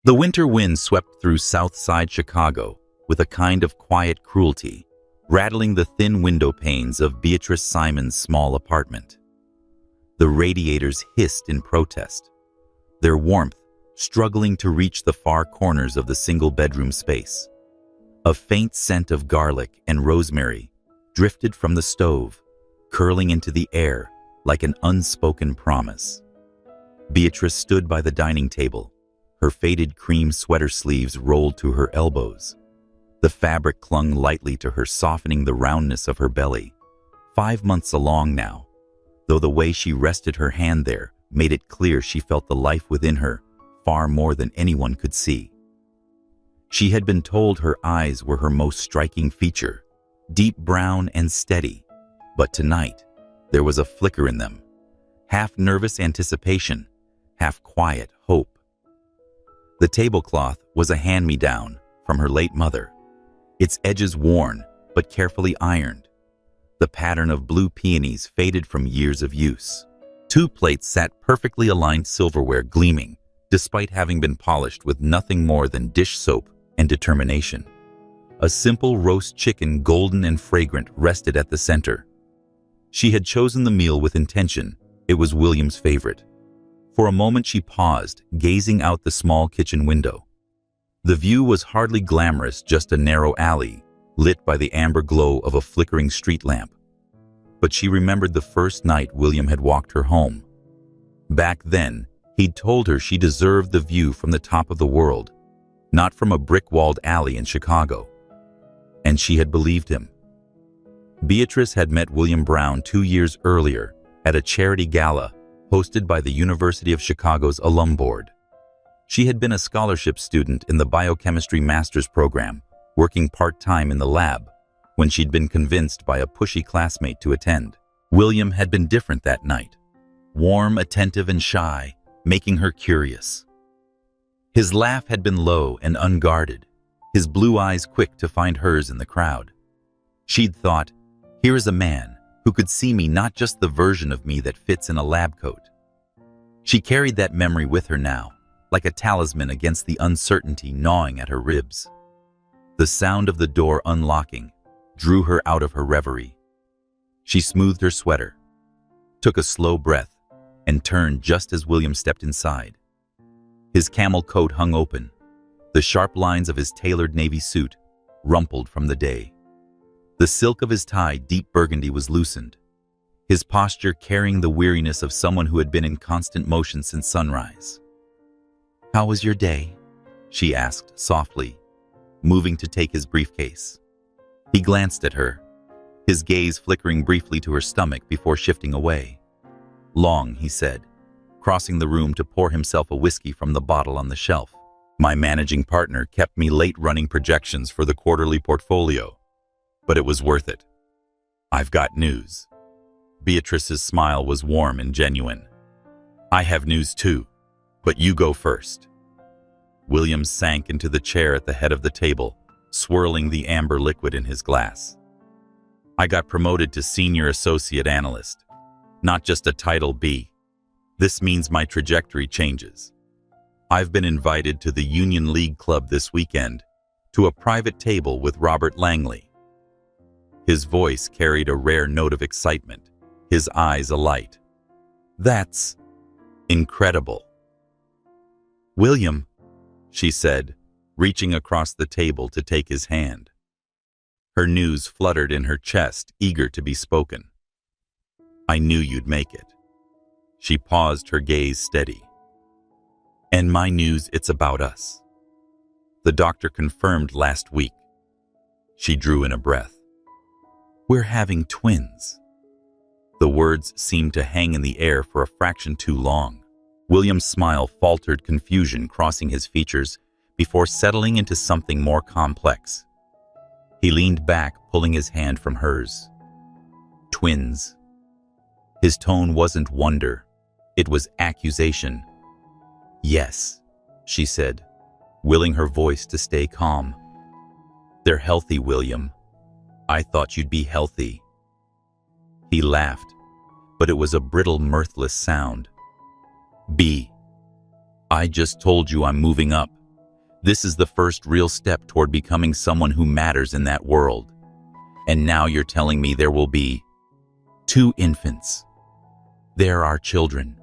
The winter wind swept through South Side Chicago with a kind of quiet cruelty, rattling the thin window panes of Beatrice Simon's small apartment. The radiators hissed in protest, their warmth struggling to reach the far corners of the single-bedroom space. A faint scent of garlic and rosemary drifted from the stove, curling into the air like an unspoken promise. Beatrice stood by the dining table, her faded cream sweater sleeves rolled to her elbows. The fabric clung lightly to her, softening the roundness of her belly. 5 months along now, though the way she rested her hand there made it clear she felt the life within her far more than anyone could see. She had been told her eyes were her most striking feature, deep brown and steady, but tonight there was a flicker in them, half nervous anticipation, half quiet hope. The tablecloth was a hand-me-down from her late mother, its edges worn but carefully ironed. The pattern of blue peonies faded from years of use. 2 plates sat perfectly aligned silverware gleaming, despite having been polished with nothing more than dish soap and determination. A simple roast chicken, golden and fragrant, rested at the center. She had chosen the meal with intention. It was William's favorite. For a moment she paused, gazing out the small kitchen window. The view was hardly glamorous, just a narrow alley, lit by the amber glow of a flickering street lamp. But she remembered the first night William had walked her home. Back then, he'd told her she deserved the view from the top of the world, not from a brick-walled alley in Chicago. And she had believed him. Beatrice had met William Brown 2 years earlier at a charity gala hosted by the University of Chicago's alum board. She had been a scholarship student in the biochemistry master's program, working part-time in the lab, when she'd been convinced by a pushy classmate to attend. William had been different that night, warm, attentive, and shy, making her curious. His laugh had been low and unguarded, his blue eyes quick to find hers in the crowd. She'd thought, here is a man who could see me, not just the version of me that fits in a lab coat. She carried that memory with her now, like a talisman against the uncertainty gnawing at her ribs. The sound of the door unlocking drew her out of her reverie. She smoothed her sweater, took a slow breath, and turned just as William stepped inside. His camel coat hung open, the sharp lines of his tailored navy suit rumpled from the day. The silk of his tie, deep burgundy, was loosened, his posture carrying the weariness of someone who had been in constant motion since sunrise. "How was your day?" she asked softly, moving to take his briefcase. He glanced at her, his gaze flickering briefly to her stomach before shifting away. "Long," he said, crossing the room to pour himself a whiskey from the bottle on the shelf. "My managing partner kept me late running projections for the quarterly portfolio, but it was worth it. I've got news." Beatrice's smile was warm and genuine. "I have news too, but you go first." William sank into the chair at the head of the table, swirling the amber liquid in his glass. "I got promoted to senior associate analyst, not just a title B. This means my trajectory changes. I've been invited to the Union League Club this weekend, to a private table with Robert Langley." His voice carried a rare note of excitement, his eyes alight. "That's incredible." "William," she said, reaching across the table to take his hand. Her news fluttered in her chest, eager to be spoken. "I knew you'd make it." She paused, her gaze steady. "And my news, it's about us. The doctor confirmed last week." She drew in a breath. "We're having twins." The words seemed to hang in the air for a fraction too long. William's smile faltered, confusion crossing his features before settling into something more complex. He leaned back, pulling his hand from hers. "Twins." His tone wasn't wonder, it was accusation. "Yes," she said, willing her voice to stay calm. "They're healthy, William. I thought you'd be healthy." He laughed, but it was a brittle, mirthless sound. "B. I just told you I'm moving up. This is the first real step toward becoming someone who matters in that world. And now you're telling me there will be 2 infants. They're our children,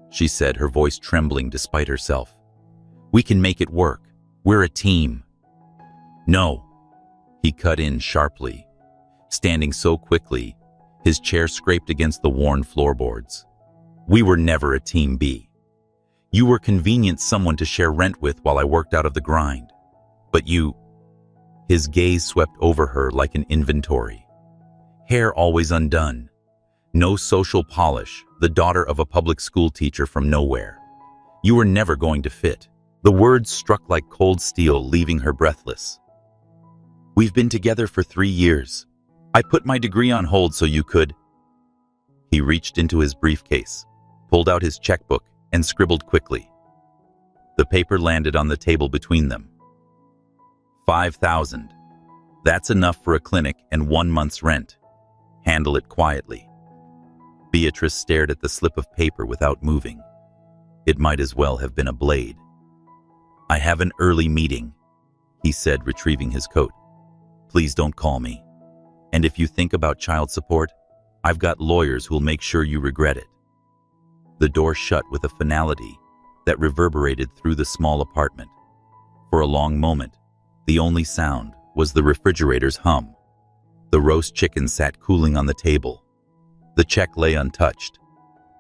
she said, her voice trembling despite herself. We can make it work. We're a team. No, he cut in sharply, standing so quickly, his chair scraped against the worn floorboards. We were never a team B. You were convenient someone to share rent with while I worked out of the grind. But you... His gaze swept over her like an inventory. Hair always undone. No social polish, the daughter of a public school teacher from nowhere. You were never going to fit. The words struck like cold steel, leaving her breathless. We've been together for 3 years. I put my degree on hold so you could... He reached into his briefcase, pulled out his checkbook, and scribbled quickly. The paper landed on the table between them. 5,000. That's enough for a clinic and 1 month's rent. Handle it quietly. Beatrice stared at the slip of paper without moving. It might as well have been a blade. I have an early meeting, he said, retrieving his coat. Please don't call me. And if you think about child support, I've got lawyers who'll make sure you regret it. The door shut with a finality that reverberated through the small apartment. For a long moment, the only sound was the refrigerator's hum. The roast chicken sat cooling on the table. The check lay untouched.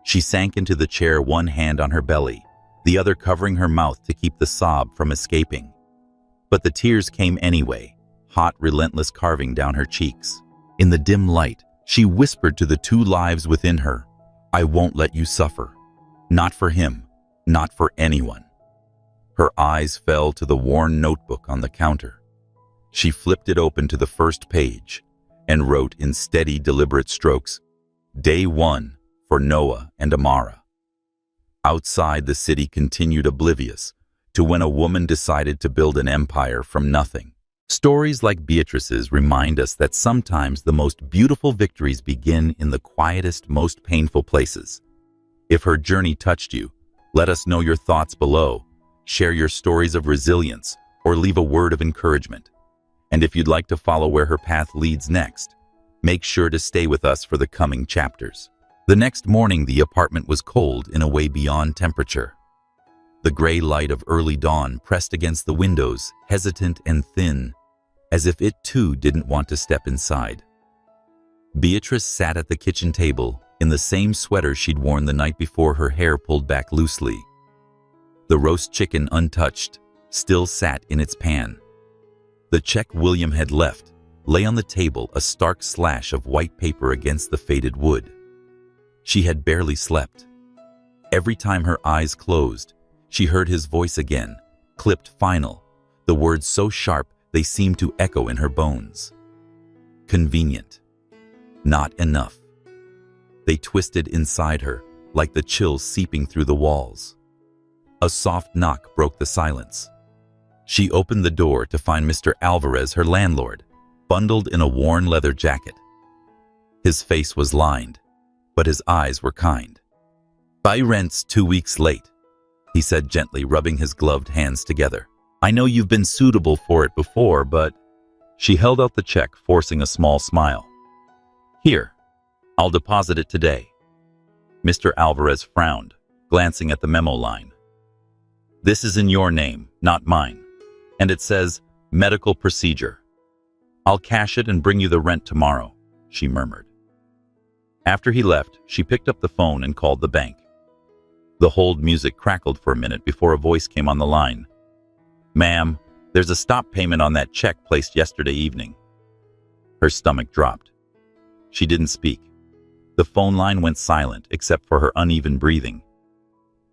She sank into the chair, one hand on her belly, the other covering her mouth to keep the sob from escaping. But the tears came anyway, hot, relentless, carving down her cheeks. In the dim light, she whispered to the 2 lives within her, I won't let you suffer. Not for him, not for anyone. Her eyes fell to the worn notebook on the counter. She flipped it open to the first page and wrote in steady, deliberate strokes, Day 1 for Noah and Amara. Outside, the city continued oblivious to when a woman decided to build an empire from nothing. Stories like Beatrice's remind us that sometimes the most beautiful victories begin in the quietest, most painful places. If her journey touched you, let us know your thoughts below. Share your stories of resilience or leave a word of encouragement. And if you'd like to follow where her path leads next, make sure to stay with us for the coming chapters. The next morning, the apartment was cold in a way beyond temperature. The gray light of early dawn pressed against the windows, hesitant and thin, as if it too didn't want to step inside. Beatrice sat at the kitchen table in the same sweater she'd worn the night before, her hair pulled back loosely. The roast chicken, untouched, still sat in its pan. The check William had left lay on the table, a stark slash of white paper against the faded wood. She had barely slept. Every time her eyes closed, she heard his voice again, clipped, final, the words so sharp they seemed to echo in her bones. Convenient. Not enough. They twisted inside her, like the chill seeping through the walls. A soft knock broke the silence. She opened the door to find Mr. Alvarez, her landlord, bundled in a worn leather jacket. His face was lined, but his eyes were kind. My rent's 2 weeks late, he said gently, rubbing his gloved hands together. I know you've been suitable for it before, but... She held out the check, forcing a small smile. Here, I'll deposit it today. Mr. Alvarez frowned, glancing at the memo line. This is in your name, not mine, and it says medical procedure. I'll cash it and bring you the rent tomorrow, she murmured. After he left, she picked up the phone and called the bank. The hold music crackled for a minute before a voice came on the line. Ma'am, there's a stop payment on that check placed yesterday evening. Her stomach dropped. She didn't speak. The phone line went silent except for her uneven breathing.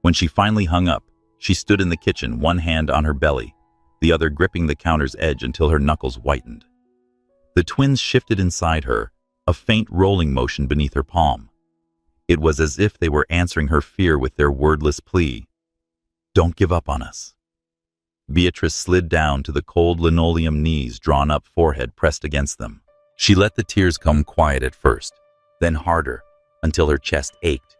When she finally hung up, she stood in the kitchen, one hand on her belly, the other gripping the counter's edge until her knuckles whitened. The twins shifted inside her, a faint rolling motion beneath her palm. It was as if they were answering her fear with their wordless plea. Don't give up on us. Beatrice slid down to the cold linoleum, knees drawn up, forehead pressed against them. She let the tears come quiet at first, then harder, until her chest ached.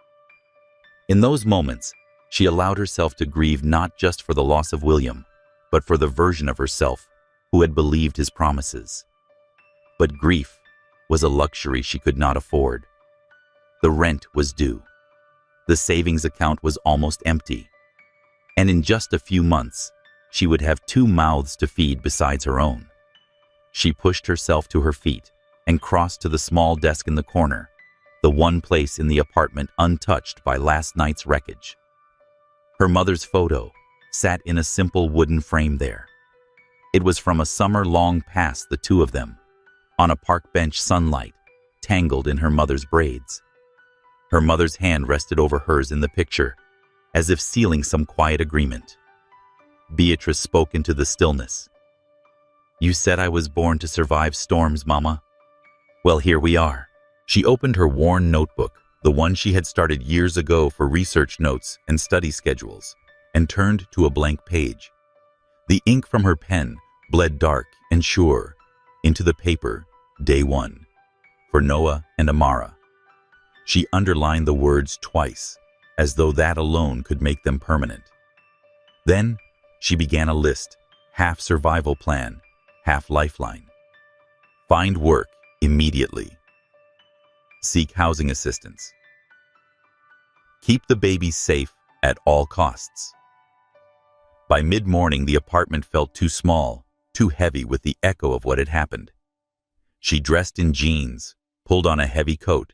In those moments, she allowed herself to grieve not just for the loss of William, but for the version of herself who had believed his promises. But grief was a luxury she could not afford. The rent was due. The savings account was almost empty. And in just a few months, she would have 2 mouths to feed besides her own. She pushed herself to her feet and crossed to the small desk in the corner, the one place in the apartment untouched by last night's wreckage. Her mother's photo sat in a simple wooden frame there. It was from a summer long past the two of them, on a park bench, sunlight tangled in her mother's braids. Her mother's hand rested over hers in the picture, as if sealing some quiet agreement. Beatrice spoke into the stillness. "You said I was born to survive storms, Mama. Well, here we are." She opened her worn notebook, the one she had started years ago for research notes and study schedules, and turned to a blank page. The ink from her pen bled dark and sure into the paper, Day 1, for Noah and Amara. She underlined the words twice, as though that alone could make them permanent. Then she began a list, half survival plan, half lifeline. Find work immediately. Seek housing assistance. Keep the babies safe at all costs. By mid-morning, the apartment felt too small, too heavy with the echo of what had happened. She dressed in jeans, pulled on a heavy coat,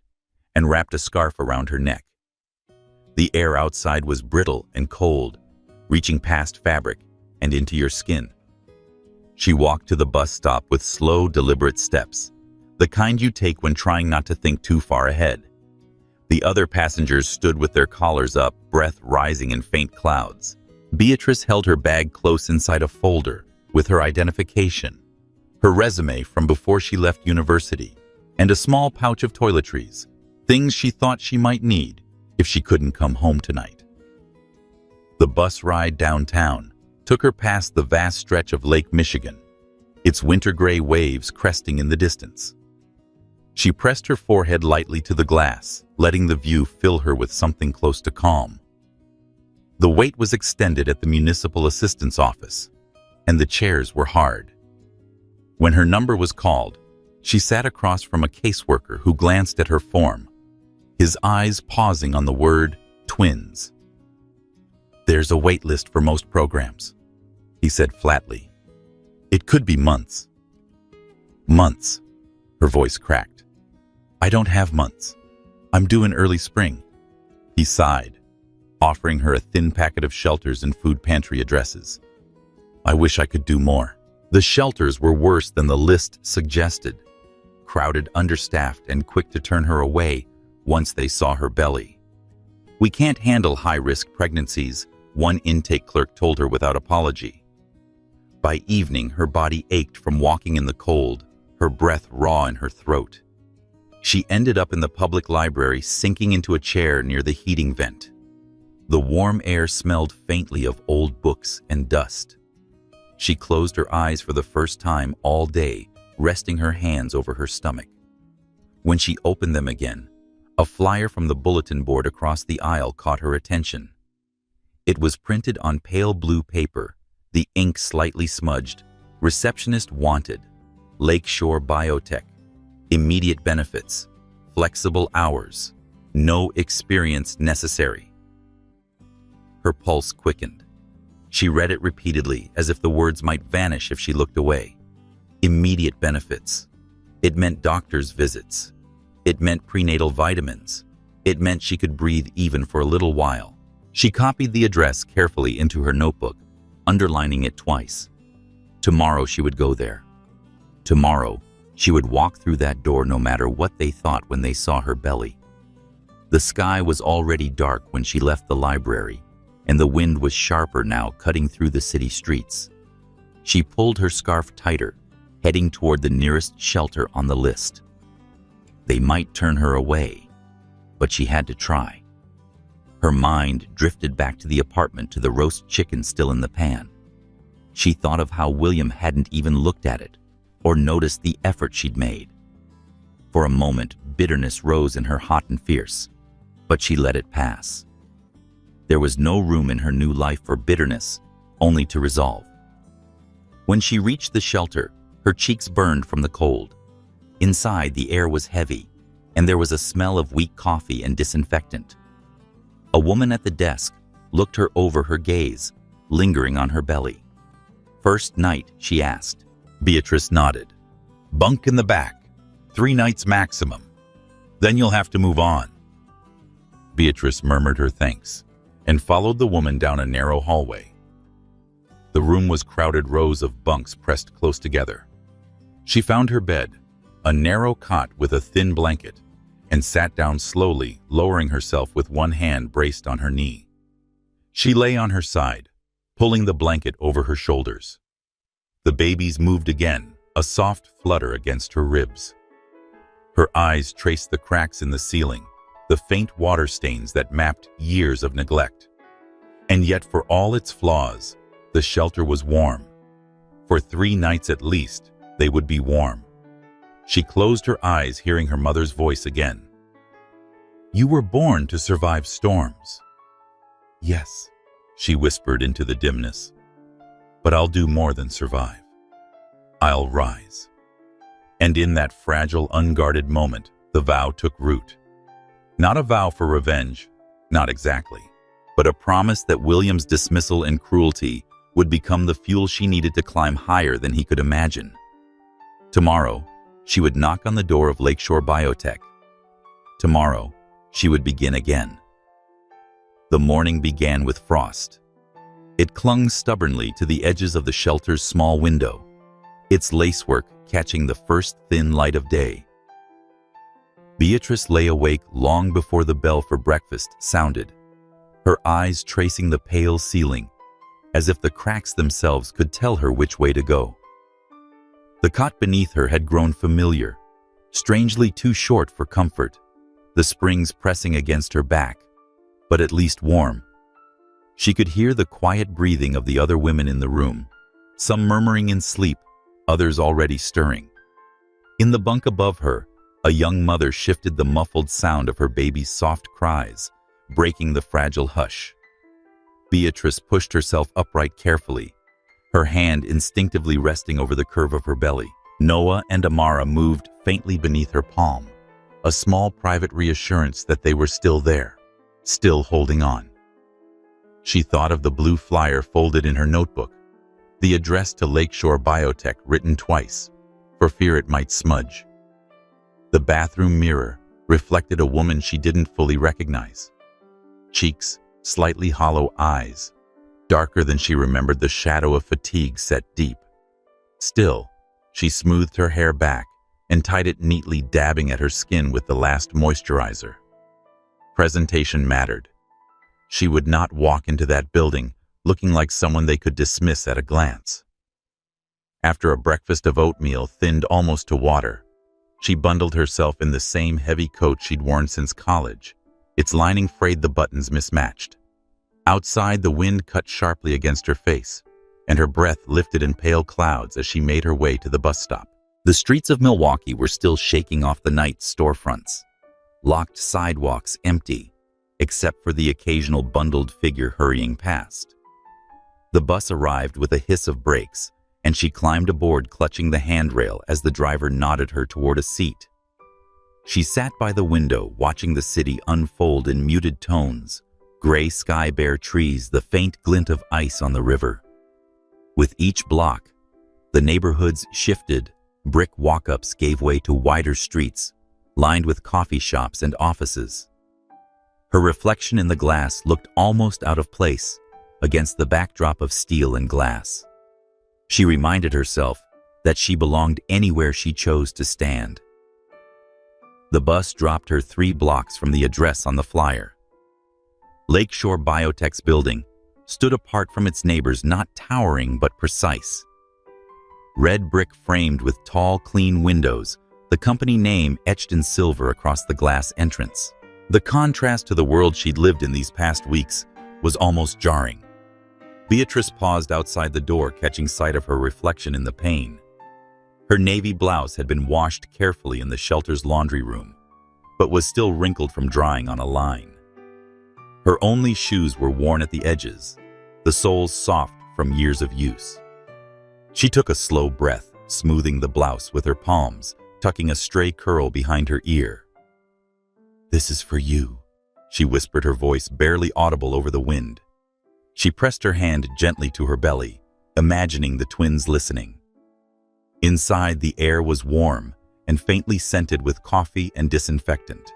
and wrapped a scarf around her neck. The air outside was brittle and cold, reaching past fabric and into your skin. She walked to the bus stop with slow, deliberate steps, the kind you take when trying not to think too far ahead. The other passengers stood with their collars up, breath rising in faint clouds. Beatrice held her bag close inside a folder with her identification, her resume from before she left university, and a small pouch of toiletries, things she thought she might need if she couldn't come home tonight. The bus ride downtown took her past the vast stretch of Lake Michigan, its winter-gray waves cresting in the distance. She pressed her forehead lightly to the glass, letting the view fill her with something close to calm. The wait was extended at the municipal assistance office, and the chairs were hard. When her number was called, she sat across from a caseworker who glanced at her form, his eyes pausing on the word twins. "There's a wait list for most programs," he said flatly. "It could be months." "Months," her voice cracked. "I don't have months. I'm due in early spring." He sighed, offering her a thin packet of shelters and food pantry addresses. "I wish I could do more." The shelters were worse than the list suggested, crowded, understaffed, and quick to turn her away once they saw her belly. "We can't handle high-risk pregnancies," one intake clerk told her without apology. By evening, her body ached from walking in the cold, her breath raw in her throat. She ended up in the public library, sinking into a chair near the heating vent. The warm air smelled faintly of old books and dust. She closed her eyes for the first time all day, resting her hands over her stomach. When she opened them again, a flyer from the bulletin board across the aisle caught her attention. It was printed on pale blue paper, the ink slightly smudged. "Receptionist wanted. Lakeshore Biotech. Immediate benefits. Flexible hours. No experience necessary." Her pulse quickened. She read it repeatedly, as if the words might vanish if she looked away. Immediate benefits. It meant doctor's visits. It meant prenatal vitamins. It meant she could breathe even for a little while. She copied the address carefully into her notebook, underlining it twice. Tomorrow she would go there. Tomorrow she would walk through that door no matter what they thought when they saw her belly. The sky was already dark when she left the library, and the wind was sharper now, cutting through the city streets. She pulled her scarf tighter, heading toward the nearest shelter on the list. They might turn her away, but she had to try. Her mind drifted back to the apartment, to the roast chicken still in the pan. She thought of how William hadn't even looked at it, or noticed the effort she'd made. For a moment, bitterness rose in her, hot and fierce, but she let it pass. There was no room in her new life for bitterness, only to resolve. When she reached the shelter, her cheeks burned from the cold. Inside, the air was heavy, and there was a smell of weak coffee and disinfectant. A woman at the desk looked her over, her gaze lingering on her belly. "First night?" she asked. Beatrice nodded. "Bunk in the back. 3 nights maximum. Then you'll have to move on." Beatrice murmured her thanks and followed the woman down a narrow hallway. The room was crowded, rows of bunks pressed close together. She found her bed, a narrow cot with a thin blanket, and sat down slowly, lowering herself with one hand braced on her knee. She lay on her side, pulling the blanket over her shoulders. The babies moved again, a soft flutter against her ribs. Her eyes traced the cracks in the ceiling, the faint water stains that mapped years of neglect. And yet, for all its flaws, the shelter was warm. For 3 nights at least, they would be warm. She closed her eyes, hearing her mother's voice again. "You were born to survive storms." "Yes," she whispered into the dimness. "But I'll do more than survive. I'll rise." And in that fragile, unguarded moment, the vow took root. Not a vow for revenge, not exactly, but a promise that William's dismissal and cruelty would become the fuel she needed to climb higher than he could imagine. Tomorrow, she would knock on the door of Lakeshore Biotech. Tomorrow, she would begin again. The morning began with frost. It clung stubbornly to the edges of the shelter's small window, its lacework catching the first thin light of day. Beatrice lay awake long before the bell for breakfast sounded, her eyes tracing the pale ceiling, as if the cracks themselves could tell her which way to go. The cot beneath her had grown familiar, strangely too short for comfort, the springs pressing against her back, but at least warm. She could hear the quiet breathing of the other women in the room, some murmuring in sleep, others already stirring. In the bunk above her, a young mother shifted the muffled sound of her baby's soft cries, breaking the fragile hush. Beatrice pushed herself upright carefully, her hand instinctively resting over the curve of her belly. Noah and Amara moved faintly beneath her palm, a small private reassurance that they were still there, still holding on. She thought of the blue flyer folded in her notebook, the address to Lakeshore Biotech written twice, for fear it might smudge. The bathroom mirror reflected a woman she didn't fully recognize. Cheeks, slightly hollow eyes, darker than she remembered, the shadow of fatigue set deep. Still, she smoothed her hair back and tied it neatly, dabbing at her skin with the last moisturizer. Presentation mattered. She would not walk into that building looking like someone they could dismiss at a glance. After a breakfast of oatmeal thinned almost to water, she bundled herself in the same heavy coat she'd worn since college, its lining frayed, the buttons mismatched. Outside, the wind cut sharply against her face, and her breath lifted in pale clouds as she made her way to the bus stop. The streets of Milwaukee were still shaking off the night storefronts, locked sidewalks empty, except for the occasional bundled figure hurrying past. The bus arrived with a hiss of brakes, and she climbed aboard, clutching the handrail as the driver nodded her toward a seat. She sat by the window, watching the city unfold in muted tones, gray sky, bare trees, the faint glint of ice on the river. With each block, the neighborhoods shifted, brick walk-ups gave way to wider streets, lined with coffee shops and offices. Her reflection in the glass looked almost out of place against the backdrop of steel and glass. She reminded herself that she belonged anywhere she chose to stand. The bus dropped her 3 blocks from the address on the flyer. Lakeshore Biotech's building stood apart from its neighbors, not towering but precise. Red brick framed with tall, clean windows, the company name etched in silver across the glass entrance. The contrast to the world she'd lived in these past weeks was almost jarring. Beatrice paused outside the door, catching sight of her reflection in the pane. Her navy blouse had been washed carefully in the shelter's laundry room, but was still wrinkled from drying on a line. Her only shoes were worn at the edges, the soles soft from years of use. She took a slow breath, smoothing the blouse with her palms, tucking a stray curl behind her ear. "This is for you," she whispered, her voice barely audible over the wind. She pressed her hand gently to her belly, imagining the twins listening. Inside, the air was warm and faintly scented with coffee and disinfectant.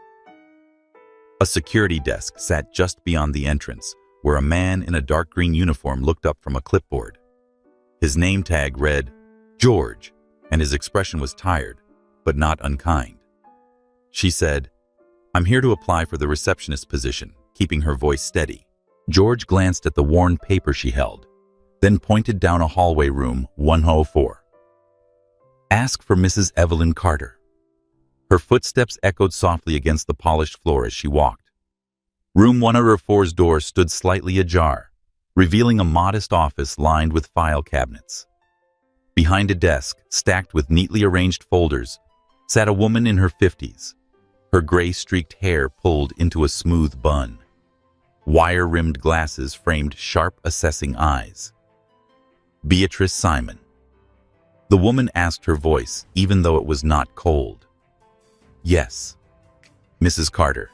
A security desk sat just beyond the entrance, where a man in a dark green uniform looked up from a clipboard. His name tag read, "George," and his expression was tired, but not unkind. She said, "I'm here to apply for the receptionist position," keeping her voice steady. George glanced at the worn paper she held, then pointed down a hallway room 104. "Ask for Mrs. Evelyn Carter." Her footsteps echoed softly against the polished floor as she walked. Room 104's door stood slightly ajar, revealing a modest office lined with file cabinets. Behind a desk, stacked with neatly arranged folders, sat a woman in her 50s, her gray-streaked hair pulled into a smooth bun. Wire-rimmed glasses framed sharp, assessing eyes. Beatrice Simon. The woman asked, her voice, even though it was not cold. "Yes, Mrs. Carter."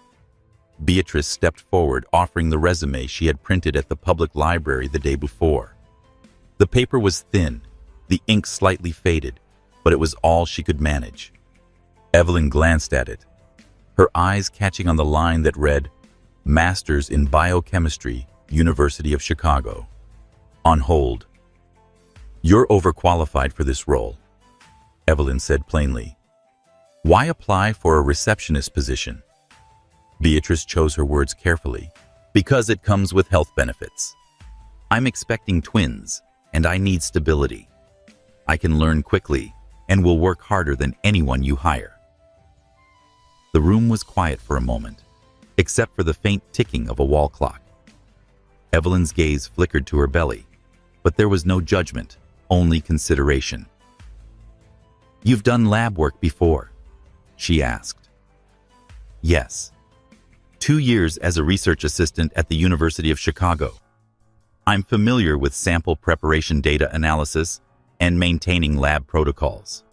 Beatrice stepped forward, offering the resume she had printed at the public library the day before. The paper was thin, the ink slightly faded, but it was all she could manage. Evelyn glanced at it, her eyes catching on the line that read, "Masters in Biochemistry, University of Chicago." On hold. "You're overqualified for this role," Evelyn said plainly. "Why apply for a receptionist position?" Beatrice chose her words carefully. "Because it comes with health benefits. I'm expecting twins, and I need stability. I can learn quickly and will work harder than anyone you hire." The room was quiet for a moment, except for the faint ticking of a wall clock. Evelyn's gaze flickered to her belly, but there was no judgment, only consideration. "You've done lab work before?" she asked. "Yes. 2 years as a research assistant at the University of Chicago. I'm familiar with sample preparation, data analysis, and maintaining lab protocols."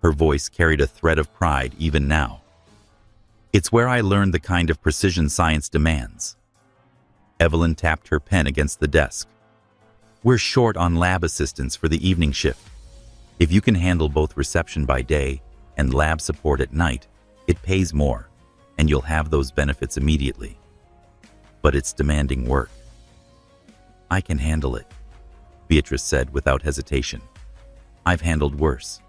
Her voice carried a thread of pride even now. "It's where I learned the kind of precision science demands." Evelyn tapped her pen against the desk. "We're short on lab assistants for the evening shift. If you can handle both reception by day and lab support at night, it pays more, and you'll have those benefits immediately. But it's demanding work." "I can handle it," Beatrice said without hesitation. "I've handled worse."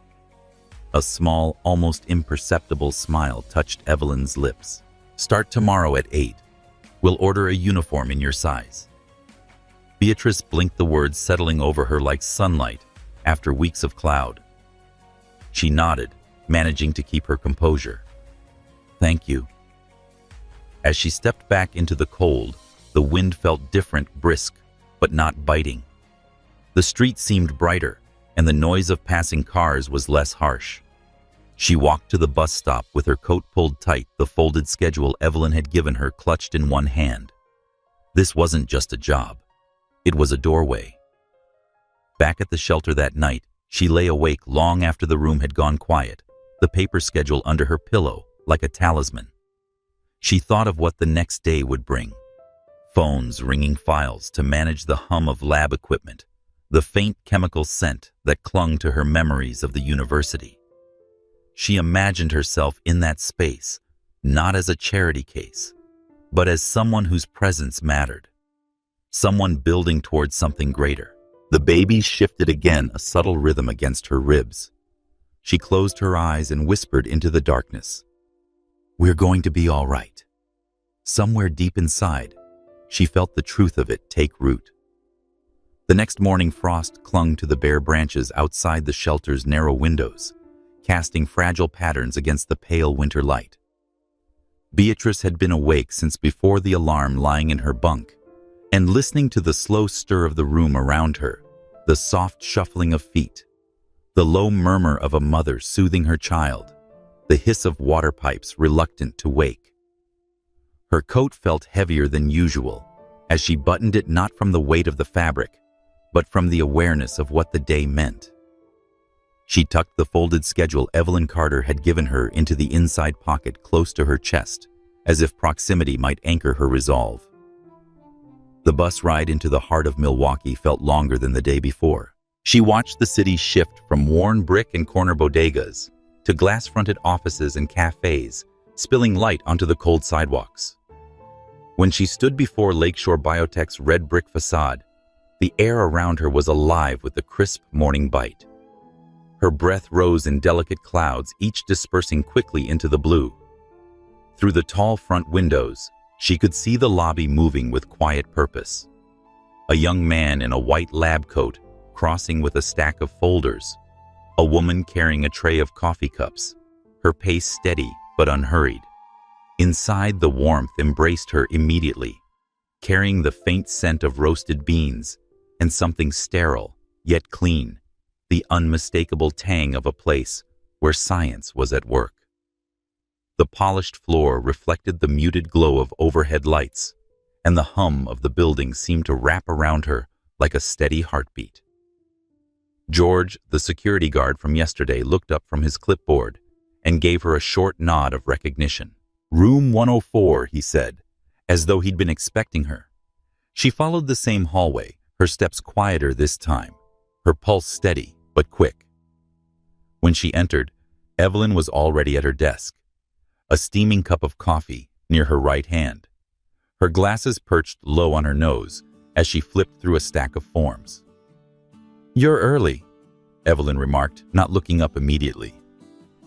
A small, almost imperceptible smile touched Evelyn's lips. "Start tomorrow at 8. We'll order a uniform in your size." Beatrice blinked, the words settling over her like sunlight after weeks of cloud. She nodded, managing to keep her composure. "Thank you." As she stepped back into the cold, the wind felt different, brisk, but not biting. The street seemed brighter, and the noise of passing cars was less harsh. She walked to the bus stop with her coat pulled tight, the folded schedule Evelyn had given her clutched in one hand. This wasn't just a job. It was a doorway. Back at the shelter that night, she lay awake long after the room had gone quiet, the paper schedule under her pillow like a talisman. She thought of what the next day would bring. Phones ringing, files to manage, the hum of lab equipment, the faint chemical scent that clung to her memories of the university. She imagined herself in that space, not as a charity case, but as someone whose presence mattered. Someone building towards something greater. The baby shifted again, a subtle rhythm against her ribs. She closed her eyes and whispered into the darkness, "We're going to be all right." Somewhere deep inside, she felt the truth of it take root. The next morning, frost clung to the bare branches outside the shelter's narrow windows, casting fragile patterns against the pale winter light. Beatrice had been awake since before the alarm, lying in her bunk, and listening to the slow stir of the room around her, the soft shuffling of feet, the low murmur of a mother soothing her child, the hiss of water pipes reluctant to wake. Her coat felt heavier than usual as she buttoned it, not from the weight of the fabric, but from the awareness of what the day meant. She tucked the folded schedule Evelyn Carter had given her into the inside pocket close to her chest, as if proximity might anchor her resolve. The bus ride into the heart of Milwaukee felt longer than the day before. She watched the city shift from worn brick and corner bodegas to glass-fronted offices and cafes, spilling light onto the cold sidewalks. When she stood before Lakeshore Biotech's red brick facade, the air around her was alive with the crisp morning bite. Her breath rose in delicate clouds, each dispersing quickly into the blue. Through the tall front windows, she could see the lobby moving with quiet purpose. A young man in a white lab coat crossing with a stack of folders, a woman carrying a tray of coffee cups, her pace steady but unhurried. Inside, the warmth embraced her immediately, carrying the faint scent of roasted beans and something sterile, yet clean, the unmistakable tang of a place where science was at work. The polished floor reflected the muted glow of overhead lights, and the hum of the building seemed to wrap around her like a steady heartbeat. George, the security guard from yesterday, looked up from his clipboard and gave her a short nod of recognition. "Room 104, he said, as though he'd been expecting her. She followed the same hallway, her steps quieter this time, her pulse steady but quick. When she entered, Evelyn was already at her desk, a steaming cup of coffee near her right hand, her glasses perched low on her nose as she flipped through a stack of forms. "You're early," Evelyn remarked, not looking up immediately.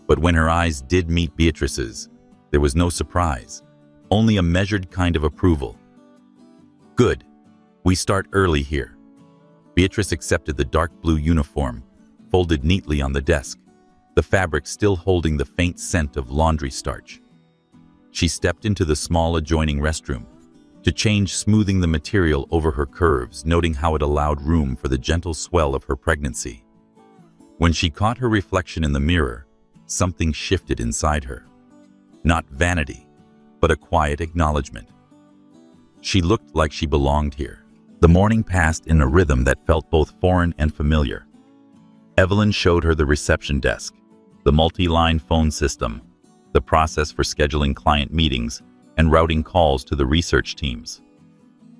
But when her eyes did meet Beatrice's, there was no surprise, only a measured kind of approval. "Good. We start early here." Beatrice accepted the dark blue uniform, folded neatly on the desk, the fabric still holding the faint scent of laundry starch. She stepped into the small adjoining restroom, to change, smoothing the material over her curves, noting how it allowed room for the gentle swell of her pregnancy. When she caught her reflection in the mirror, something shifted inside her. Not vanity, but a quiet acknowledgement. She looked like she belonged here. The morning passed in a rhythm that felt both foreign and familiar. Evelyn showed her the reception desk, the multi-line phone system, the process for scheduling client meetings and routing calls to the research teams.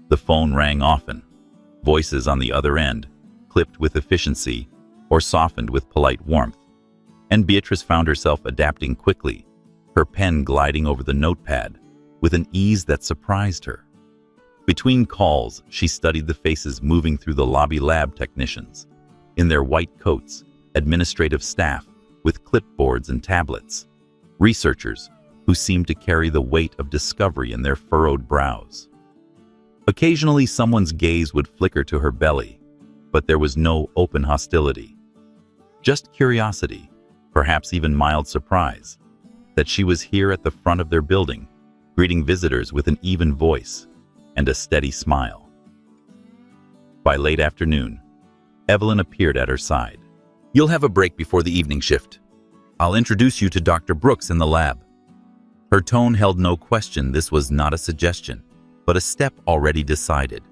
The phone rang often, voices on the other end, clipped with efficiency or softened with polite warmth, and Beatrice found herself adapting quickly, her pen gliding over the notepad with an ease that surprised her. Between calls, she studied the faces moving through the lobby lab technicians, in their white coats, administrative staff with clipboards and tablets, researchers who seemed to carry the weight of discovery in their furrowed brows. Occasionally, someone's gaze would flicker to her belly, but there was no open hostility. Just curiosity, perhaps even mild surprise, that she was here at the front of their building, greeting visitors with an even voice and a steady smile. By late afternoon, Evelyn appeared at her side. "You'll have a break before the evening shift. I'll introduce you to Dr. Brooks in the lab." Her tone held no question. This was not a suggestion, but a step already decided.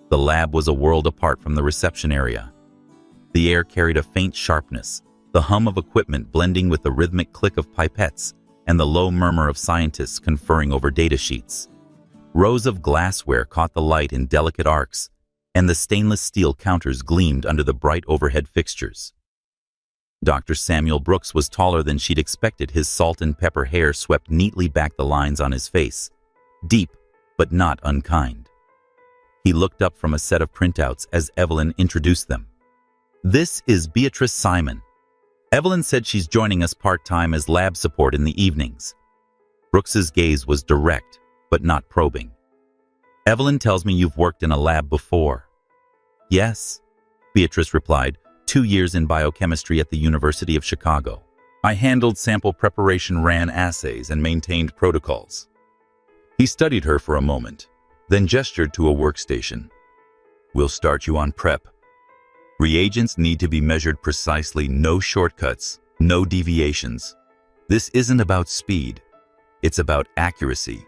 The lab was a world apart from the reception area. The air carried a faint sharpness, the hum of equipment blending with the rhythmic click of pipettes and the low murmur of scientists conferring over data sheets. Rows of glassware caught the light in delicate arcs, and the stainless steel counters gleamed under the bright overhead fixtures. Dr. Samuel Brooks was taller than she'd expected. His salt and pepper hair swept neatly back the lines on his face, deep but not unkind. He looked up from a set of printouts as Evelyn introduced them. "This is Beatrice Simon. Evelyn said she's joining us part-time as lab support in the evenings." Brooks's gaze was direct, but not probing. "Evelyn tells me you've worked in a lab before." "Yes," Beatrice replied, 2 years in biochemistry at the University of Chicago. "I handled sample preparation, ran assays, and maintained protocols." He studied her for a moment, then gestured to a workstation. "We'll start you on prep. Reagents need to be measured precisely, no shortcuts, no deviations. This isn't about speed, it's about accuracy."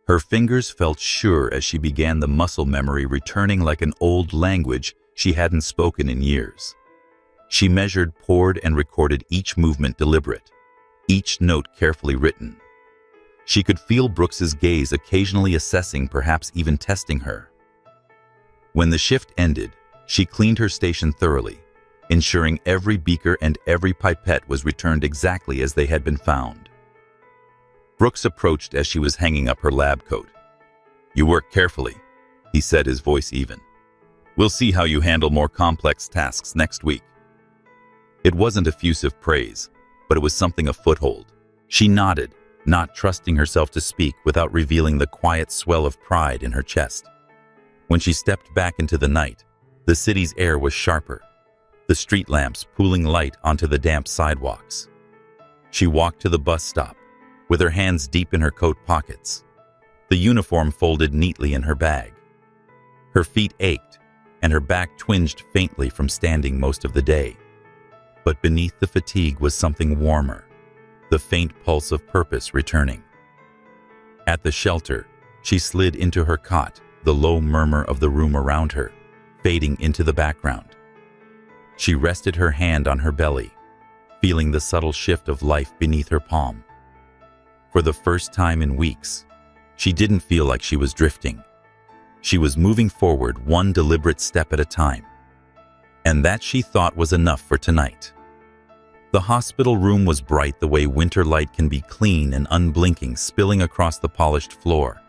Her fingers felt sure as she began, the muscle memory returning like an old language she hadn't spoken in years. She measured, poured, and recorded each movement deliberate, each note carefully written. She could feel Brooks's gaze occasionally assessing, perhaps even testing her. When the shift ended, she cleaned her station thoroughly, ensuring every beaker and every pipette was returned exactly as they had been found. Brooks approached as she was hanging up her lab coat. "You work carefully," he said, his voice even. "We'll see how you handle more complex tasks next week." It wasn't effusive praise, but it was something, a foothold. She nodded, not trusting herself to speak without revealing the quiet swell of pride in her chest. When she stepped back into the night, the city's air was sharper, the street lamps pooling light onto the damp sidewalks. She walked to the bus stop, with her hands deep in her coat pockets, the uniform folded neatly in her bag. Her feet ached, and her back twinged faintly from standing most of the day. But beneath the fatigue was something warmer, the faint pulse of purpose returning. At the shelter, she slid into her cot, the low murmur of the room around her fading into the background. She rested her hand on her belly, feeling the subtle shift of life beneath her palm. For the first time in weeks, she didn't feel like she was drifting. She was moving forward, one deliberate step at a time. And that, she thought, was enough for tonight. The hospital room was bright the way winter light can be, clean and unblinking, spilling across the polished floor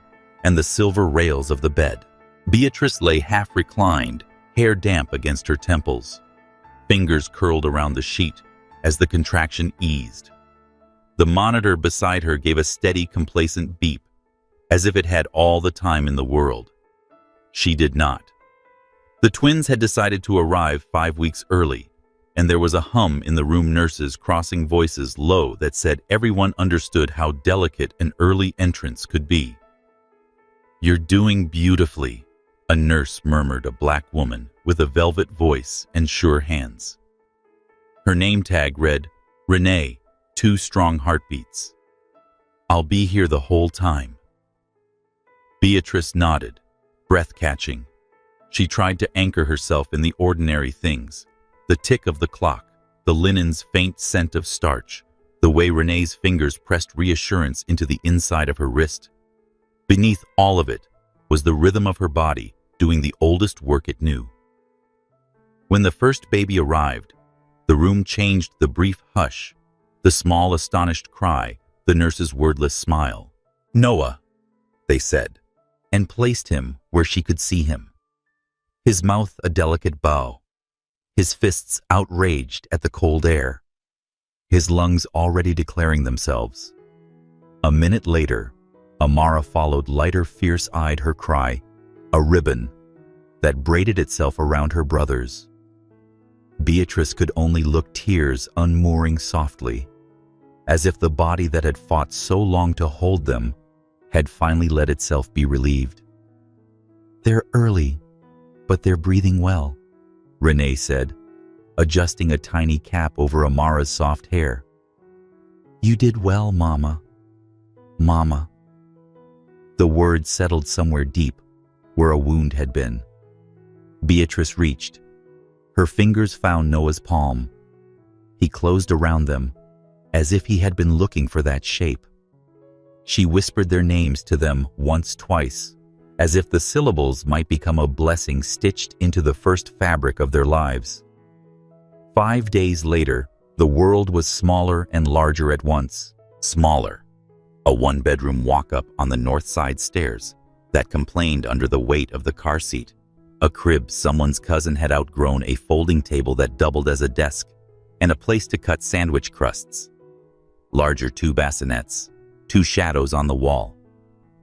and the silver rails of the bed. Beatrice lay half reclined, hair damp against her temples. Fingers curled around the sheet as the contraction eased. The monitor beside her gave a steady, complacent beep, as if it had all the time in the world. She did not. The twins had decided to arrive 5 weeks early, and there was a hum in the room, nurses crossing voices low that said everyone understood how delicate an early entrance could be. "You're doing beautifully," a nurse murmured, a black woman with a velvet voice and sure hands. Her name tag read, "Renee, 2 strong heartbeats. I'll be here the whole time." Beatrice nodded, breath catching. She tried to anchor herself in the ordinary things, the tick of the clock, the linen's faint scent of starch, the way Renee's fingers pressed reassurance into the inside of her wrist. Beneath all of it was the rhythm of her body doing the oldest work it knew. When the first baby arrived, the room changed, the brief hush, the small astonished cry, the nurse's wordless smile. "Noah," they said, and placed him where she could see him. His mouth a delicate bow, his fists outraged at the cold air, his lungs already declaring themselves. A minute later, Amara followed, lighter, fierce-eyed, her cry, a ribbon that braided itself around her brothers. Beatrice could only look, tears unmooring softly, as if the body that had fought so long to hold them had finally let itself be relieved. "They're early, but they're breathing well," Renee said, adjusting a tiny cap over Amara's soft hair. "You did well, Mama. Mama." The word settled somewhere deep, where a wound had been. Beatrice reached. Her fingers found Noah's palm. He closed around them, as if he had been looking for that shape. She whispered their names to them once, twice, as if the syllables might become a blessing stitched into the first fabric of their lives. 5 days later, the world was smaller and larger at once. Smaller. A 1-bedroom walk-up on the north side stairs that complained under the weight of the car seat. A crib someone's cousin had outgrown, a folding table that doubled as a desk, and a place to cut sandwich crusts. Larger 2 bassinets, 2 shadows on the wall,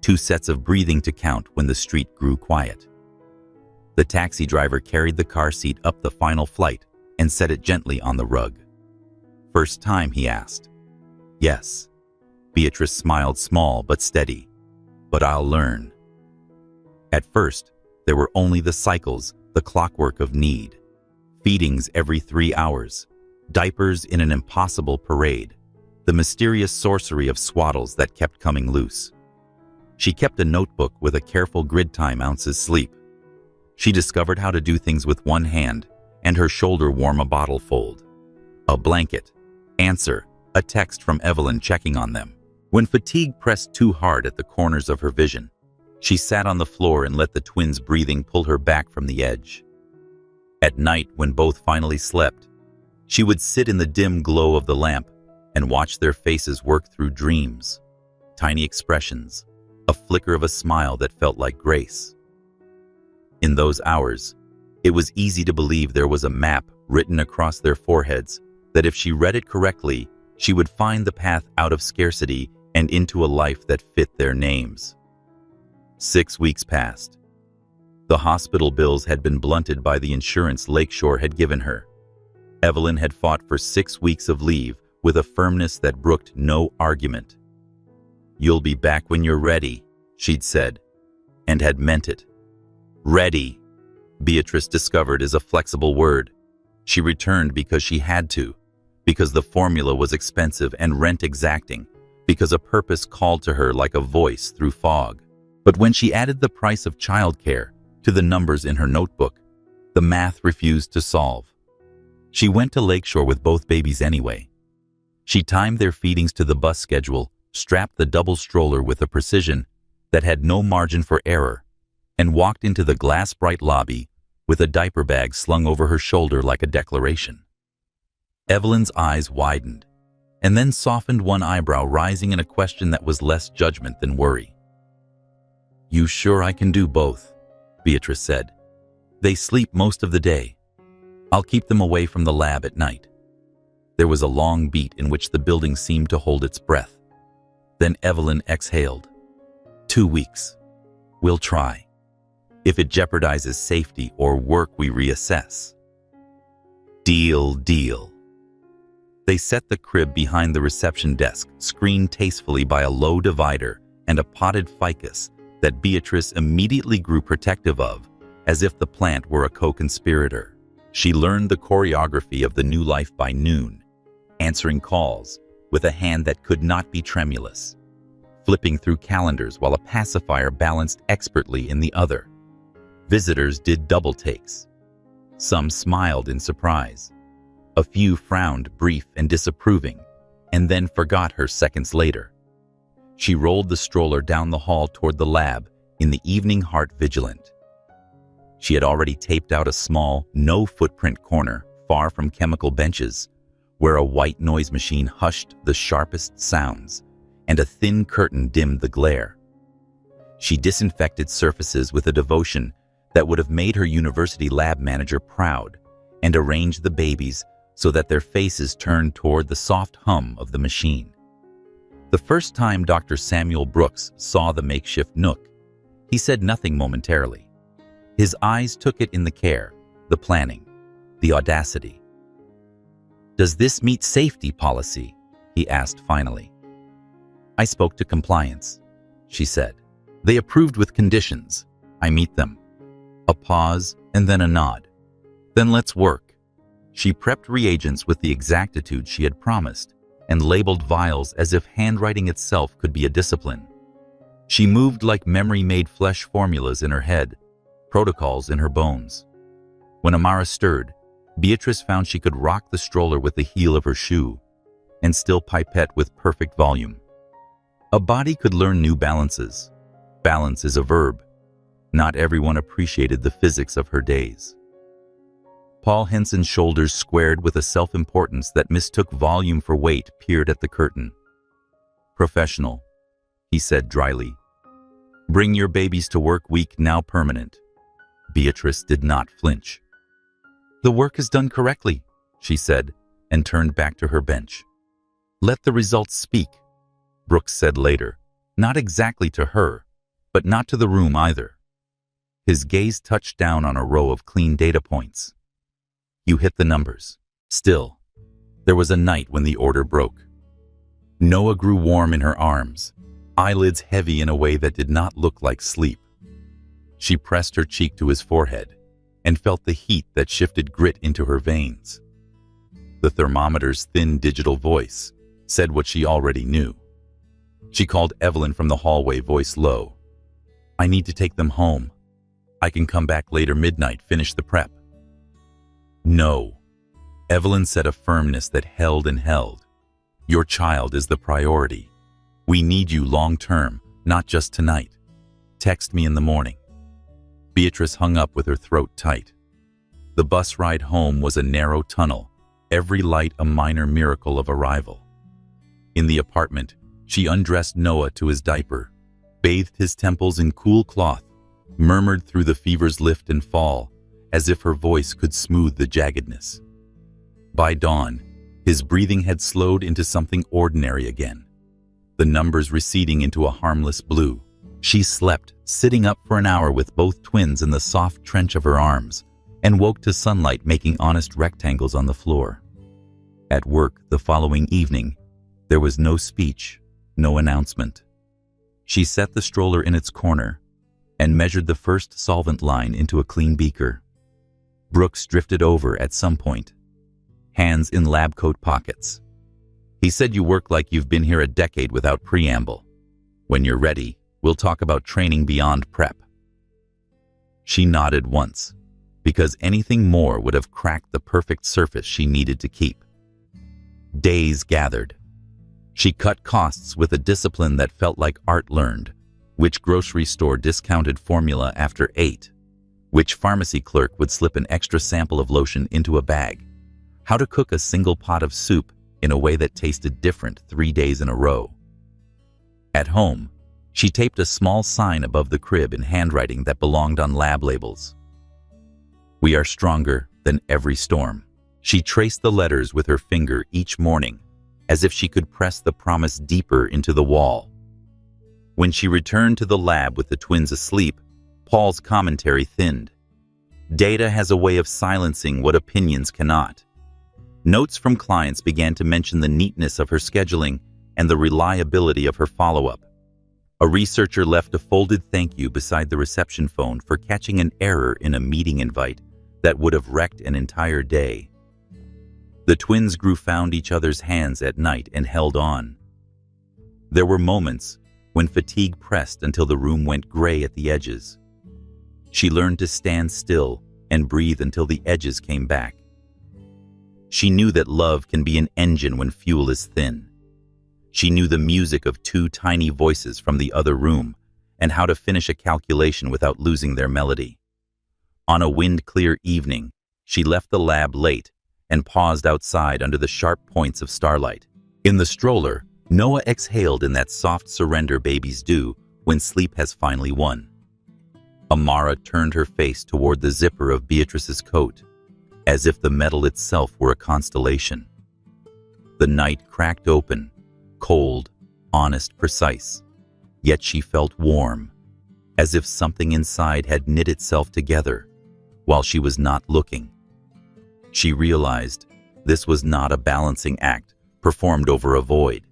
2 sets of breathing to count when the street grew quiet. The taxi driver carried the car seat up the final flight and set it gently on the rug. "First time?" he asked. "Yes." Beatrice smiled, small but steady. "But I'll learn." At first, there were only the cycles, the clockwork of need. Feedings every 3 hours, diapers in an impossible parade, the mysterious sorcery of swaddles that kept coming loose. She kept a notebook with a careful grid time ounces sleep. She discovered how to do things with one hand and her shoulder warm a bottle fold. A blanket. Answer. A text from Evelyn checking on them. When fatigue pressed too hard at the corners of her vision, she sat on the floor and let the twins' breathing pull her back from the edge. At night, when both finally slept, she would sit in the dim glow of the lamp and watch their faces work through dreams, tiny expressions, a flicker of a smile that felt like grace. In those hours, it was easy to believe there was a map written across their foreheads that if she read it correctly, she would find the path out of scarcity and into a life that fit their names. 6 weeks passed. The hospital bills had been blunted by the insurance Lakeshore had given her. Evelyn had fought for 6 weeks of leave with a firmness that brooked no argument. "You'll be back when you're ready," she'd said, and had meant it. Ready, Beatrice discovered, is a flexible word. She returned because she had to, because the formula was expensive and rent exacting, because a purpose called to her like a voice through fog. But when she added the price of childcare to the numbers in her notebook, the math refused to solve. She went to Lakeshore with both babies anyway. She timed their feedings to the bus schedule, strapped the double stroller with a precision that had no margin for error, and walked into the glass-bright lobby with a diaper bag slung over her shoulder like a declaration. Evelyn's eyes widened, and then softened, one eyebrow rising in a question that was less judgment than worry. "You sure I can do both?" Beatrice said. "They sleep most of the day. I'll keep them away from the lab at night." There was a long beat in which the building seemed to hold its breath. Then Evelyn exhaled. 2 weeks. We'll try. If it jeopardizes safety or work, we reassess." Deal. They set the crib behind the reception desk, screened tastefully by a low divider and a potted ficus that Beatrice immediately grew protective of, as if the plant were a co-conspirator. She learned the choreography of the new life by noon, answering calls with a hand that could not be tremulous, flipping through calendars while a pacifier balanced expertly in the other. Visitors did double takes. Some smiled in surprise. A few frowned, brief and disapproving, and then forgot her seconds later. She rolled the stroller down the hall toward the lab, in the evening heart vigilant. She had already taped out a small, no-footprint corner, far from chemical benches, where a white noise machine hushed the sharpest sounds, and a thin curtain dimmed the glare. She disinfected surfaces with a devotion that would have made her university lab manager proud, and arranged the babies so that their faces turned toward the soft hum of the machine. The first time Dr. Samuel Brooks saw the makeshift nook, he said nothing momentarily. His eyes took it in: the care, the planning, the audacity. "Does this meet safety policy?" he asked finally. "I spoke to compliance," she said. "They approved with conditions. I meet them." A pause and then a nod. "Then let's work." She prepped reagents with the exactitude she had promised, and labeled vials as if handwriting itself could be a discipline. She moved like memory-made flesh formulas in her head, protocols in her bones. When Amara stirred, Beatrice found she could rock the stroller with the heel of her shoe, and still pipette with perfect volume. A body could learn new balances. Balance is a verb. Not everyone appreciated the physics of her days. Paul Henson's shoulders squared with a self-importance that mistook volume for weight peered at the curtain. "Professional," he said dryly. "Bring your babies to work week now permanent." Beatrice did not flinch. "The work is done correctly," she said, and turned back to her bench. "Let the results speak," Brooks said later, not exactly to her, but not to the room either. His gaze touched down on a row of clean data points. "You hit the numbers." Still, there was a night when the order broke. Noah grew warm in her arms, eyelids heavy in a way that did not look like sleep. She pressed her cheek to his forehead and felt the heat that shifted grit into her veins. The thermometer's thin digital voice said what she already knew. She called Evelyn from the hallway, voice low. "I need to take them home. I can come back later midnight, finish the prep." "No," Evelyn said, a firmness that held and held. "Your child is the priority. We need you long term, not just tonight. Text me in the morning." Beatrice hung up with her throat tight. The bus ride home was a narrow tunnel, every light a minor miracle of arrival. In the apartment, she undressed Noah to his diaper, bathed his temples in cool cloth, murmured through the fever's lift and fall, as if her voice could smooth the jaggedness. By dawn, his breathing had slowed into something ordinary again, the numbers receding into a harmless blue. She slept, sitting up for an hour with both twins in the soft trench of her arms, and woke to sunlight making honest rectangles on the floor. At work the following evening, there was no speech, no announcement. She set the stroller in its corner and measured the first solvent line into a clean beaker. Brooks drifted over at some point, hands in lab coat pockets. "He said you work like you've been here a decade without preamble. When you're ready, we'll talk about training beyond prep." She nodded once, because anything more would have cracked the perfect surface she needed to keep. Days gathered. She cut costs with a discipline that felt like art learned, which grocery store discounted formula after 8, which pharmacy clerk would slip an extra sample of lotion into a bag, how to cook a single pot of soup in a way that tasted different 3 days in a row. At home, she taped a small sign above the crib in handwriting that belonged on lab labels. "We are stronger than every storm." She traced the letters with her finger each morning, as if she could press the promise deeper into the wall. When she returned to the lab with the twins asleep, Paul's commentary thinned. Data has a way of silencing what opinions cannot. Notes from clients began to mention the neatness of her scheduling and the reliability of her follow-up. A researcher left a folded thank you beside the reception phone for catching an error in a meeting invite that would have wrecked an entire day. The twins found each other's hands at night and held on. There were moments when fatigue pressed until the room went gray at the edges. She learned to stand still and breathe until the edges came back. She knew that love can be an engine when fuel is thin. She knew the music of 2 tiny voices from the other room and how to finish a calculation without losing their melody. On a wind-clear evening, she left the lab late and paused outside under the sharp points of starlight. In the stroller, Noah exhaled in that soft surrender babies do when sleep has finally won. Amara turned her face toward the zipper of Beatrice's coat, as if the metal itself were a constellation. The night cracked open, cold, honest, precise, yet she felt warm, as if something inside had knit itself together while she was not looking. She realized this was not a balancing act performed over a void.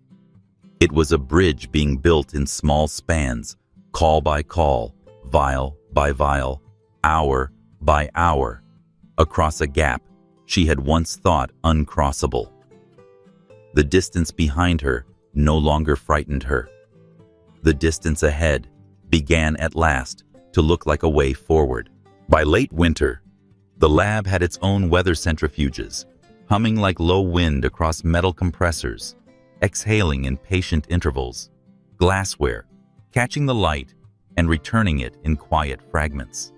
It was a bridge being built in small spans, call by call, vial by vial, hour by hour, across a gap she had once thought uncrossable. The distance behind her no longer frightened her. The distance ahead began at last to look like a way forward. By late winter, the lab had its own weather centrifuges, humming like low wind across metal compressors, exhaling in patient intervals, glassware, catching the light and returning it in quiet fragments.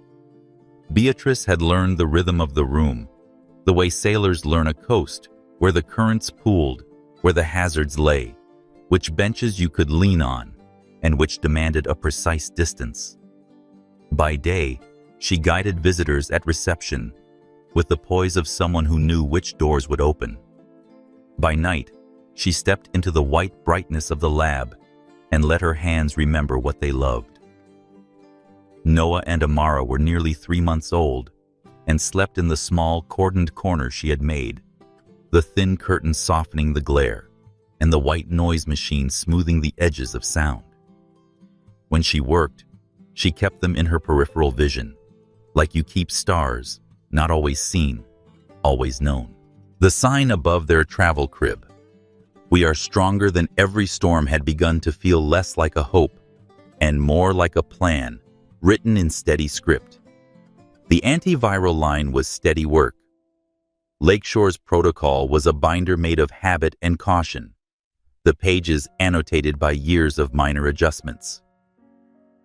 Beatrice had learned the rhythm of the room, the way sailors learn a coast, where the currents pooled, where the hazards lay, which benches you could lean on, and which demanded a precise distance. By day, she guided visitors at reception with the poise of someone who knew which doors would open. By night, she stepped into the white brightness of the lab and let her hands remember what they loved. Noah and Amara were nearly 3 months old and slept in the small cordoned corner she had made, the thin curtains softening the glare and the white noise machine smoothing the edges of sound. When she worked, she kept them in her peripheral vision, like you keep stars, not always seen, always known. The sign above their travel crib, We are stronger than every storm had begun to feel less like a hope and more like a plan, written in steady script. The antiviral line was steady work. Lakeshore's protocol was a binder made of habit and caution, the pages annotated by years of minor adjustments.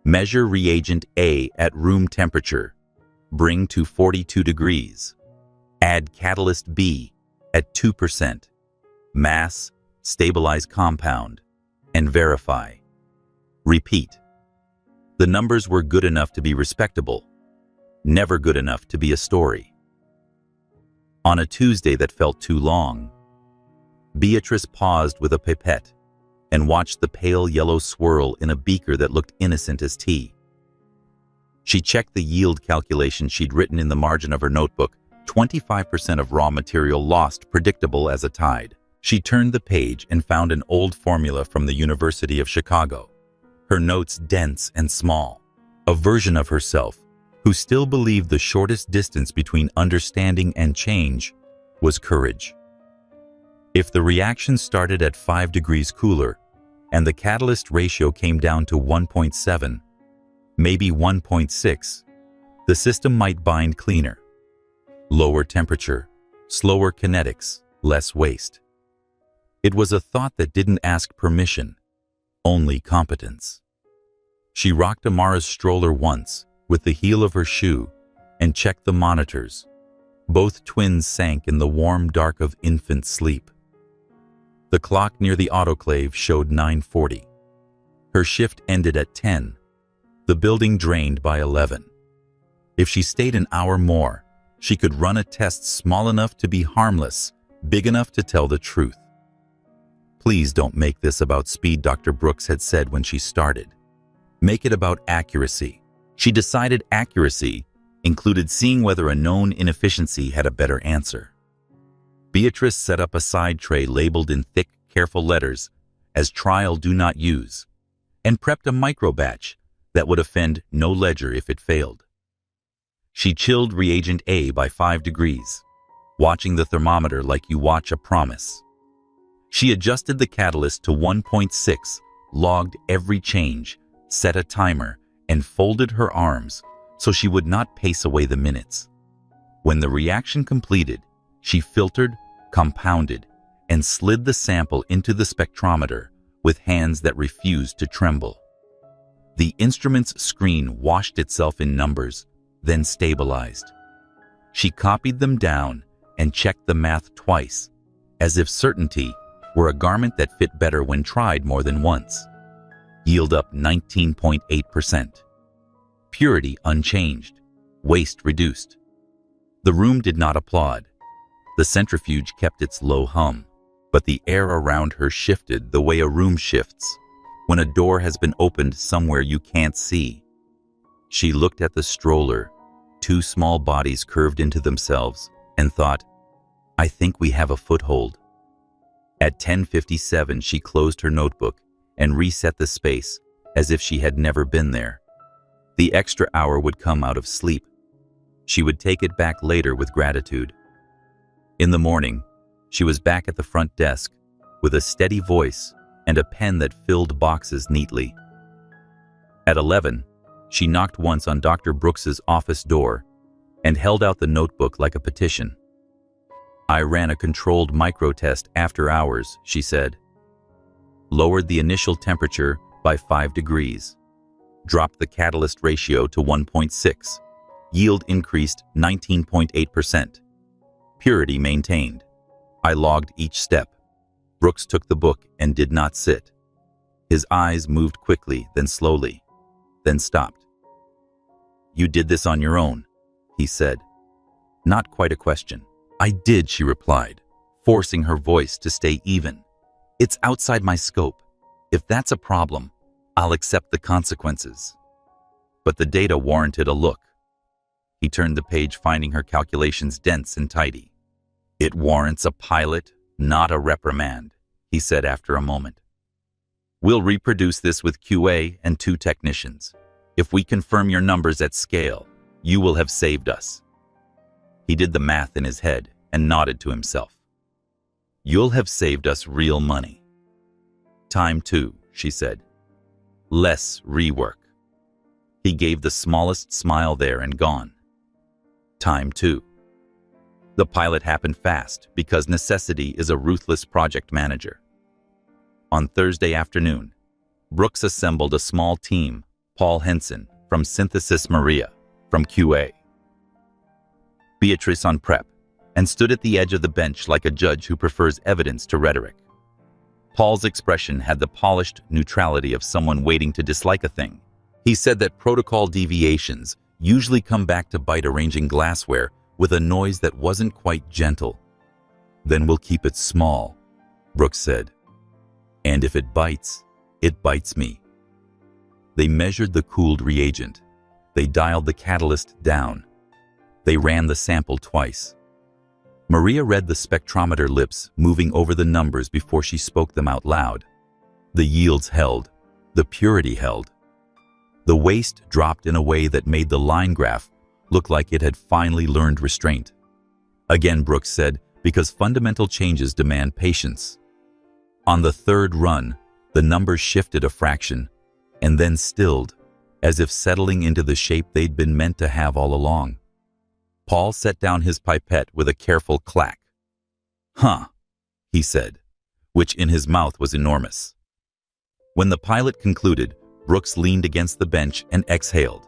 Measure reagent A at room temperature. Bring to 42 degrees. Add catalyst B at 2%. Mass, stabilize compound, and verify. Repeat. The numbers were good enough to be respectable, never good enough to be a story. On a Tuesday that felt too long, Beatrice paused with a pipette and watched the pale yellow swirl in a beaker that looked innocent as tea. She checked the yield calculation she'd written in the margin of her notebook, 25% of raw material lost, predictable as a tide. She turned the page and found an old formula from the University of Chicago, her notes dense and small, a version of herself who still believed the shortest distance between understanding and change was courage. If the reaction started at 5 degrees cooler and the catalyst ratio came down to 1.7, maybe 1.6, the system might bind cleaner. Lower temperature, slower kinetics, less waste. It was a thought that didn't ask permission, only competence. She rocked Amara's stroller once with the heel of her shoe and checked the monitors. Both twins sank in the warm dark of infant sleep. The clock near the autoclave showed 9:40. Her shift ended at 10. The building drained by 11. If she stayed an hour more, she could run a test small enough to be harmless, big enough to tell the truth. Please don't make this about speed, Dr. Brooks had said when she started. Make it about accuracy. She decided accuracy included seeing whether a known inefficiency had a better answer. Beatrice set up a side tray labeled in thick, careful letters as trial do not use, and prepped a micro batch that would offend no ledger if it failed. She chilled reagent A by 5 degrees, watching the thermometer like you watch a promise. She adjusted the catalyst to 1.6, logged every change, set a timer, and folded her arms so she would not pace away the minutes. When the reaction completed, she filtered, compounded, and slid the sample into the spectrometer with hands that refused to tremble. The instrument's screen washed itself in numbers, then stabilized. She copied them down and checked the math twice, as if certainty were a garment that fit better when tried more than once. Yield up 19.8%. Purity unchanged. Waste reduced. The room did not applaud. The centrifuge kept its low hum, but the air around her shifted the way a room shifts when a door has been opened somewhere you can't see. She looked at the stroller, 2 small bodies curved into themselves, and thought, I think we have a foothold. At 10:57, she closed her notebook and reset the space as if she had never been there. The extra hour would come out of sleep. She would take it back later with gratitude. In the morning, she was back at the front desk with a steady voice and a pen that filled boxes neatly. At 11, she knocked once on Dr. Brooks's office door and held out the notebook like a petition. I ran a controlled microtest after hours, she said. Lowered the initial temperature by 5 degrees. Dropped the catalyst ratio to 1.6. Yield increased 19.8%. Purity maintained. I logged each step. Brooks took the book and did not sit. His eyes moved quickly, then slowly, then stopped. You did this on your own, he said. Not quite a question. I did, she replied, forcing her voice to stay even. It's outside my scope. If that's a problem, I'll accept the consequences. But the data warranted a look. He turned the page, finding her calculations dense and tidy. It warrants a pilot, not a reprimand, he said after a moment. We'll reproduce this with QA and 2 technicians. If we confirm your numbers at scale, you will have saved us. He did the math in his head and nodded to himself. You'll have saved us real money. Time 2, she said. Less rework. He gave the smallest smile there and gone. Time 2. The pilot happened fast because necessity is a ruthless project manager. On Thursday afternoon, Brooks assembled a small team, Paul Henson from Synthesis, Maria from QA, Beatrice on prep, and stood at the edge of the bench like a judge who prefers evidence to rhetoric. Paul's expression had the polished neutrality of someone waiting to dislike a thing. He said that protocol deviations usually come back to bite arranging glassware with a noise that wasn't quite gentle. Then we'll keep it small, Brooks said. And if it bites me. They measured the cooled reagent. They dialed the catalyst down. They ran the sample twice. Maria read the spectrometer lips moving over the numbers before she spoke them out loud. The yields held. The purity held. The waste dropped in a way that made the line graph look like it had finally learned restraint. Again, Brooks said, because fundamental changes demand patience. On the third run, the numbers shifted a fraction and then stilled, as if settling into the shape they'd been meant to have all along. Paul set down his pipette with a careful clack. Huh, he said, which in his mouth was enormous. When the pilot concluded, Brooks leaned against the bench and exhaled.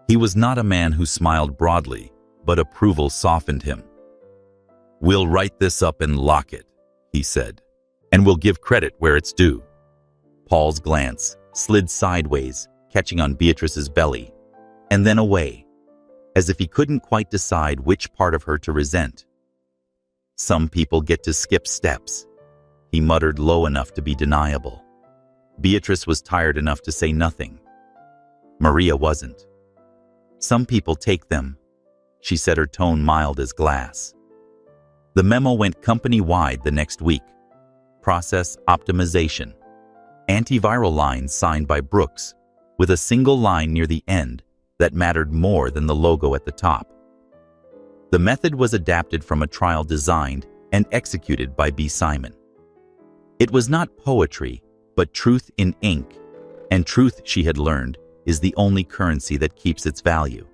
He was not a man who smiled broadly, but approval softened him. We'll write this up and lock it, he said, and we'll give credit where it's due. Paul's glance slid sideways, catching on Beatrice's belly, and then away, as if he couldn't quite decide which part of her to resent. Some people get to skip steps, he muttered low enough to be deniable. Beatrice was tired enough to say nothing. Maria wasn't. Some people take them, she said, her tone mild as glass. The memo went company-wide the next week. Process optimization. Antiviral lines signed by Brooks, with a single line near the end that mattered more than the logo at the top. The method was adapted from a trial designed and executed by B. Simon. It was not poetry, but truth in ink, and truth, she had learned, is the only currency that keeps its value.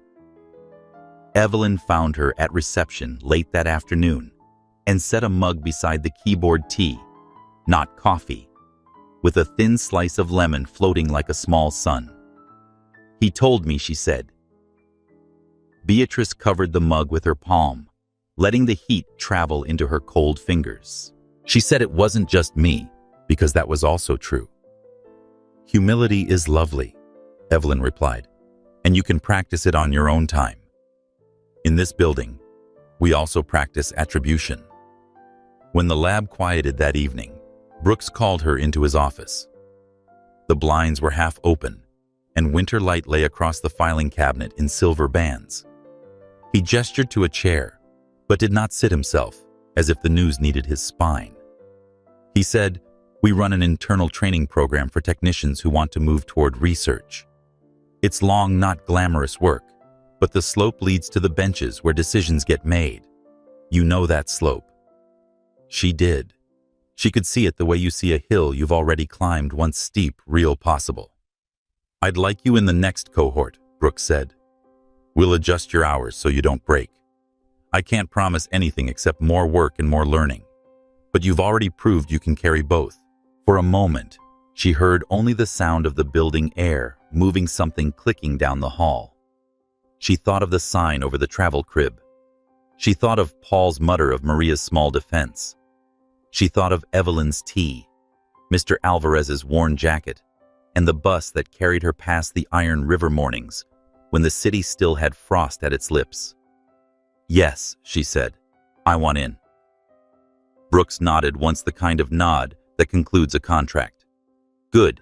Evelyn found her at reception late that afternoon and set a mug beside the keyboard, tea, not coffee, with a thin slice of lemon floating like a small sun. He told me, she said. Beatrice covered the mug with her palm, letting the heat travel into her cold fingers. She said it wasn't just me, because that was also true. Humility is lovely, Evelyn replied, and you can practice it on your own time. In this building, we also practice attribution. When the lab quieted that evening, Brooks called her into his office. The blinds were half open, and winter light lay across the filing cabinet in silver bands. He gestured to a chair, but did not sit himself, as if the news needed his spine. He said, "We run an internal training program for technicians who want to move toward research. It's long, not glamorous work, but the slope leads to the benches where decisions get made. You know that slope." She did. She could see it the way you see a hill you've already climbed once steep, real possible. "I'd like you in the next cohort," Brooks said. "We'll adjust your hours so you don't break. I can't promise anything except more work and more learning. But you've already proved you can carry both." For a moment, she heard only the sound of the building air moving, something clicking down the hall. She thought of the sign over the travel crib. She thought of Paul's mutter of Maria's small defense. She thought of Evelyn's tea, Mr. Alvarez's worn jacket, and the bus that carried her past the Iron River mornings when the city still had frost at its lips. "Yes," she said, "I want in." Brooks nodded, once the kind of nod that concludes a contract. "Good.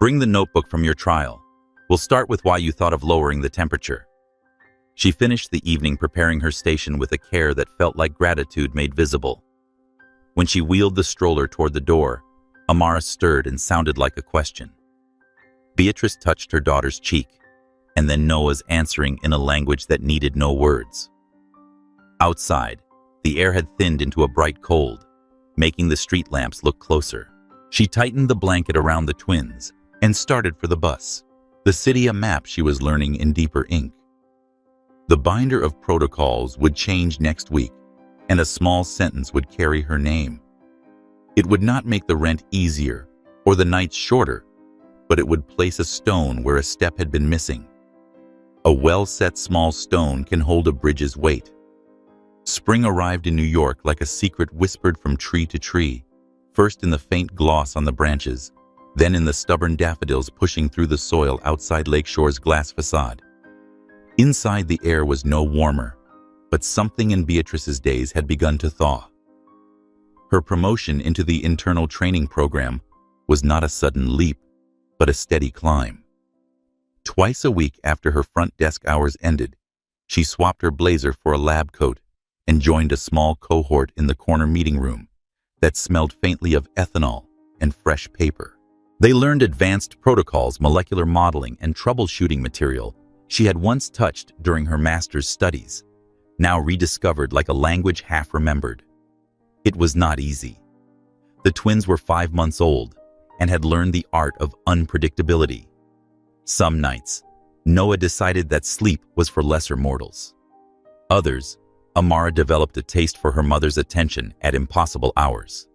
Bring the notebook from your trial. We'll start with why you thought of lowering the temperature." She finished the evening preparing her station with a care that felt like gratitude made visible. When she wheeled the stroller toward the door, Amara stirred and sounded like a question. Beatrice touched her daughter's cheek, and then Noah's answering in a language that needed no words. Outside, the air had thinned into a bright cold, making the street lamps look closer. She tightened the blanket around the twins and started for the bus, the city a map she was learning in deeper ink. The binder of protocols would change next week, and a small sentence would carry her name. It would not make the rent easier or the nights shorter, but it would place a stone where a step had been missing. A well-set small stone can hold a bridge's weight. Spring arrived in New York like a secret whispered from tree to tree, first in the faint gloss on the branches, then in the stubborn daffodils pushing through the soil outside Lakeshore's glass facade. Inside, the air was no warmer, but something in Beatrice's days had begun to thaw. Her promotion into the internal training program was not a sudden leap, but a steady climb. Twice a week after her front desk hours ended, she swapped her blazer for a lab coat and joined a small cohort in the corner meeting room that smelled faintly of ethanol and fresh paper. They learned advanced protocols, molecular modeling, and troubleshooting material she had once touched during her master's studies, now rediscovered like a language half-remembered. It was not easy. The twins were 5 months old and had learned the art of unpredictability. Some nights, Noah decided that sleep was for lesser mortals. Others, Amara developed a taste for her mother's attention at impossible hours.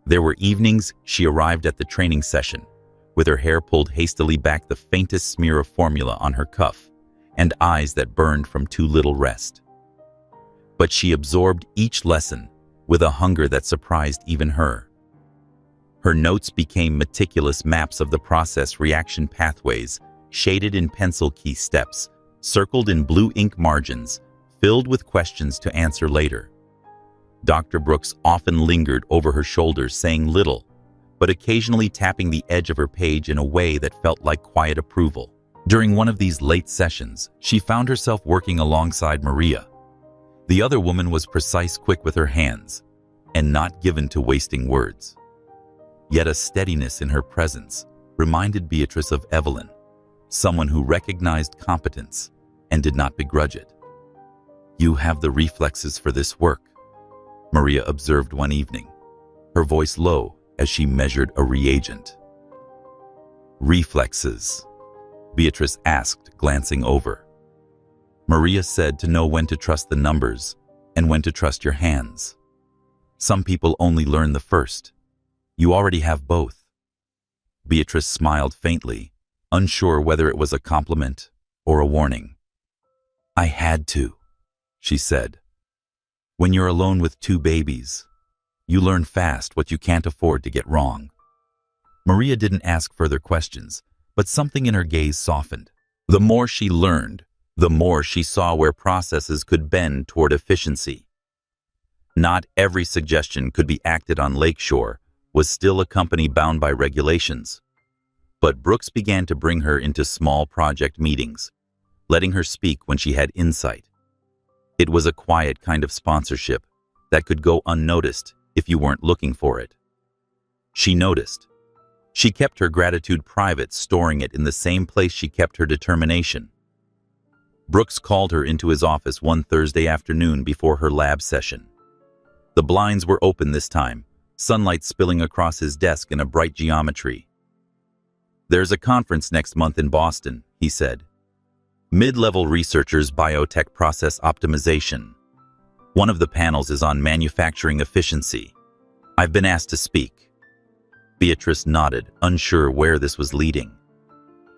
There were evenings she arrived at the training session, with her hair pulled hastily back, the faintest smear of formula on her cuff, and eyes that burned from too little rest. But she absorbed each lesson with a hunger that surprised even her. Her notes became meticulous maps of the process reaction pathways, shaded in pencil key steps, circled in blue ink margins, filled with questions to answer later. Dr. Brooks often lingered over her shoulder, saying little, but occasionally tapping the edge of her page in a way that felt like quiet approval. During one of these late sessions, she found herself working alongside Maria. The other woman was precise, quick with her hands, and not given to wasting words. Yet a steadiness in her presence reminded Beatrice of Evelyn, someone who recognized competence and did not begrudge it. "You have the reflexes for this work," Maria observed one evening, her voice low as she measured a reagent. "Reflexes?" Beatrice asked, glancing over. Maria said to know when to trust the numbers and when to trust your hands. "Some people only learn the first. You already have both." Beatrice smiled faintly, unsure whether it was a compliment or a warning. "I had to," she said. "When you're alone with 2 babies, you learn fast what you can't afford to get wrong." Maria didn't ask further questions, but something in her gaze softened. The more she learned, the more she saw where processes could bend toward efficiency. Not every suggestion could be acted on. Lakeshore was still a company bound by regulations. But Brooks began to bring her into small project meetings, letting her speak when she had insight. It was a quiet kind of sponsorship that could go unnoticed if you weren't looking for it. She noticed. She kept her gratitude private, storing it in the same place she kept her determination. Brooks called her into his office one Thursday afternoon before her lab session. The blinds were open this time, sunlight spilling across his desk in a bright geometry. "There's a conference next month in Boston," he said. "Mid-level researchers, biotech process optimization. One of the panels is on manufacturing efficiency. I've been asked to speak." Beatrice nodded, unsure where this was leading.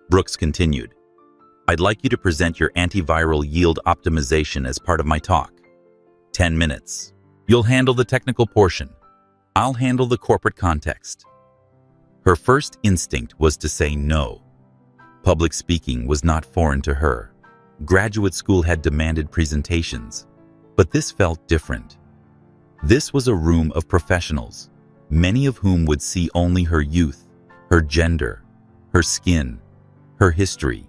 Brooks continued, "I'd like you to present your antiviral yield optimization as part of my talk. 10 minutes. You'll handle the technical portion. I'll handle the corporate context." Her first instinct was to say no. Public speaking was not foreign to her. Graduate school had demanded presentations, but this felt different. This was a room of professionals, many of whom would see only her youth, her gender, her skin, her history,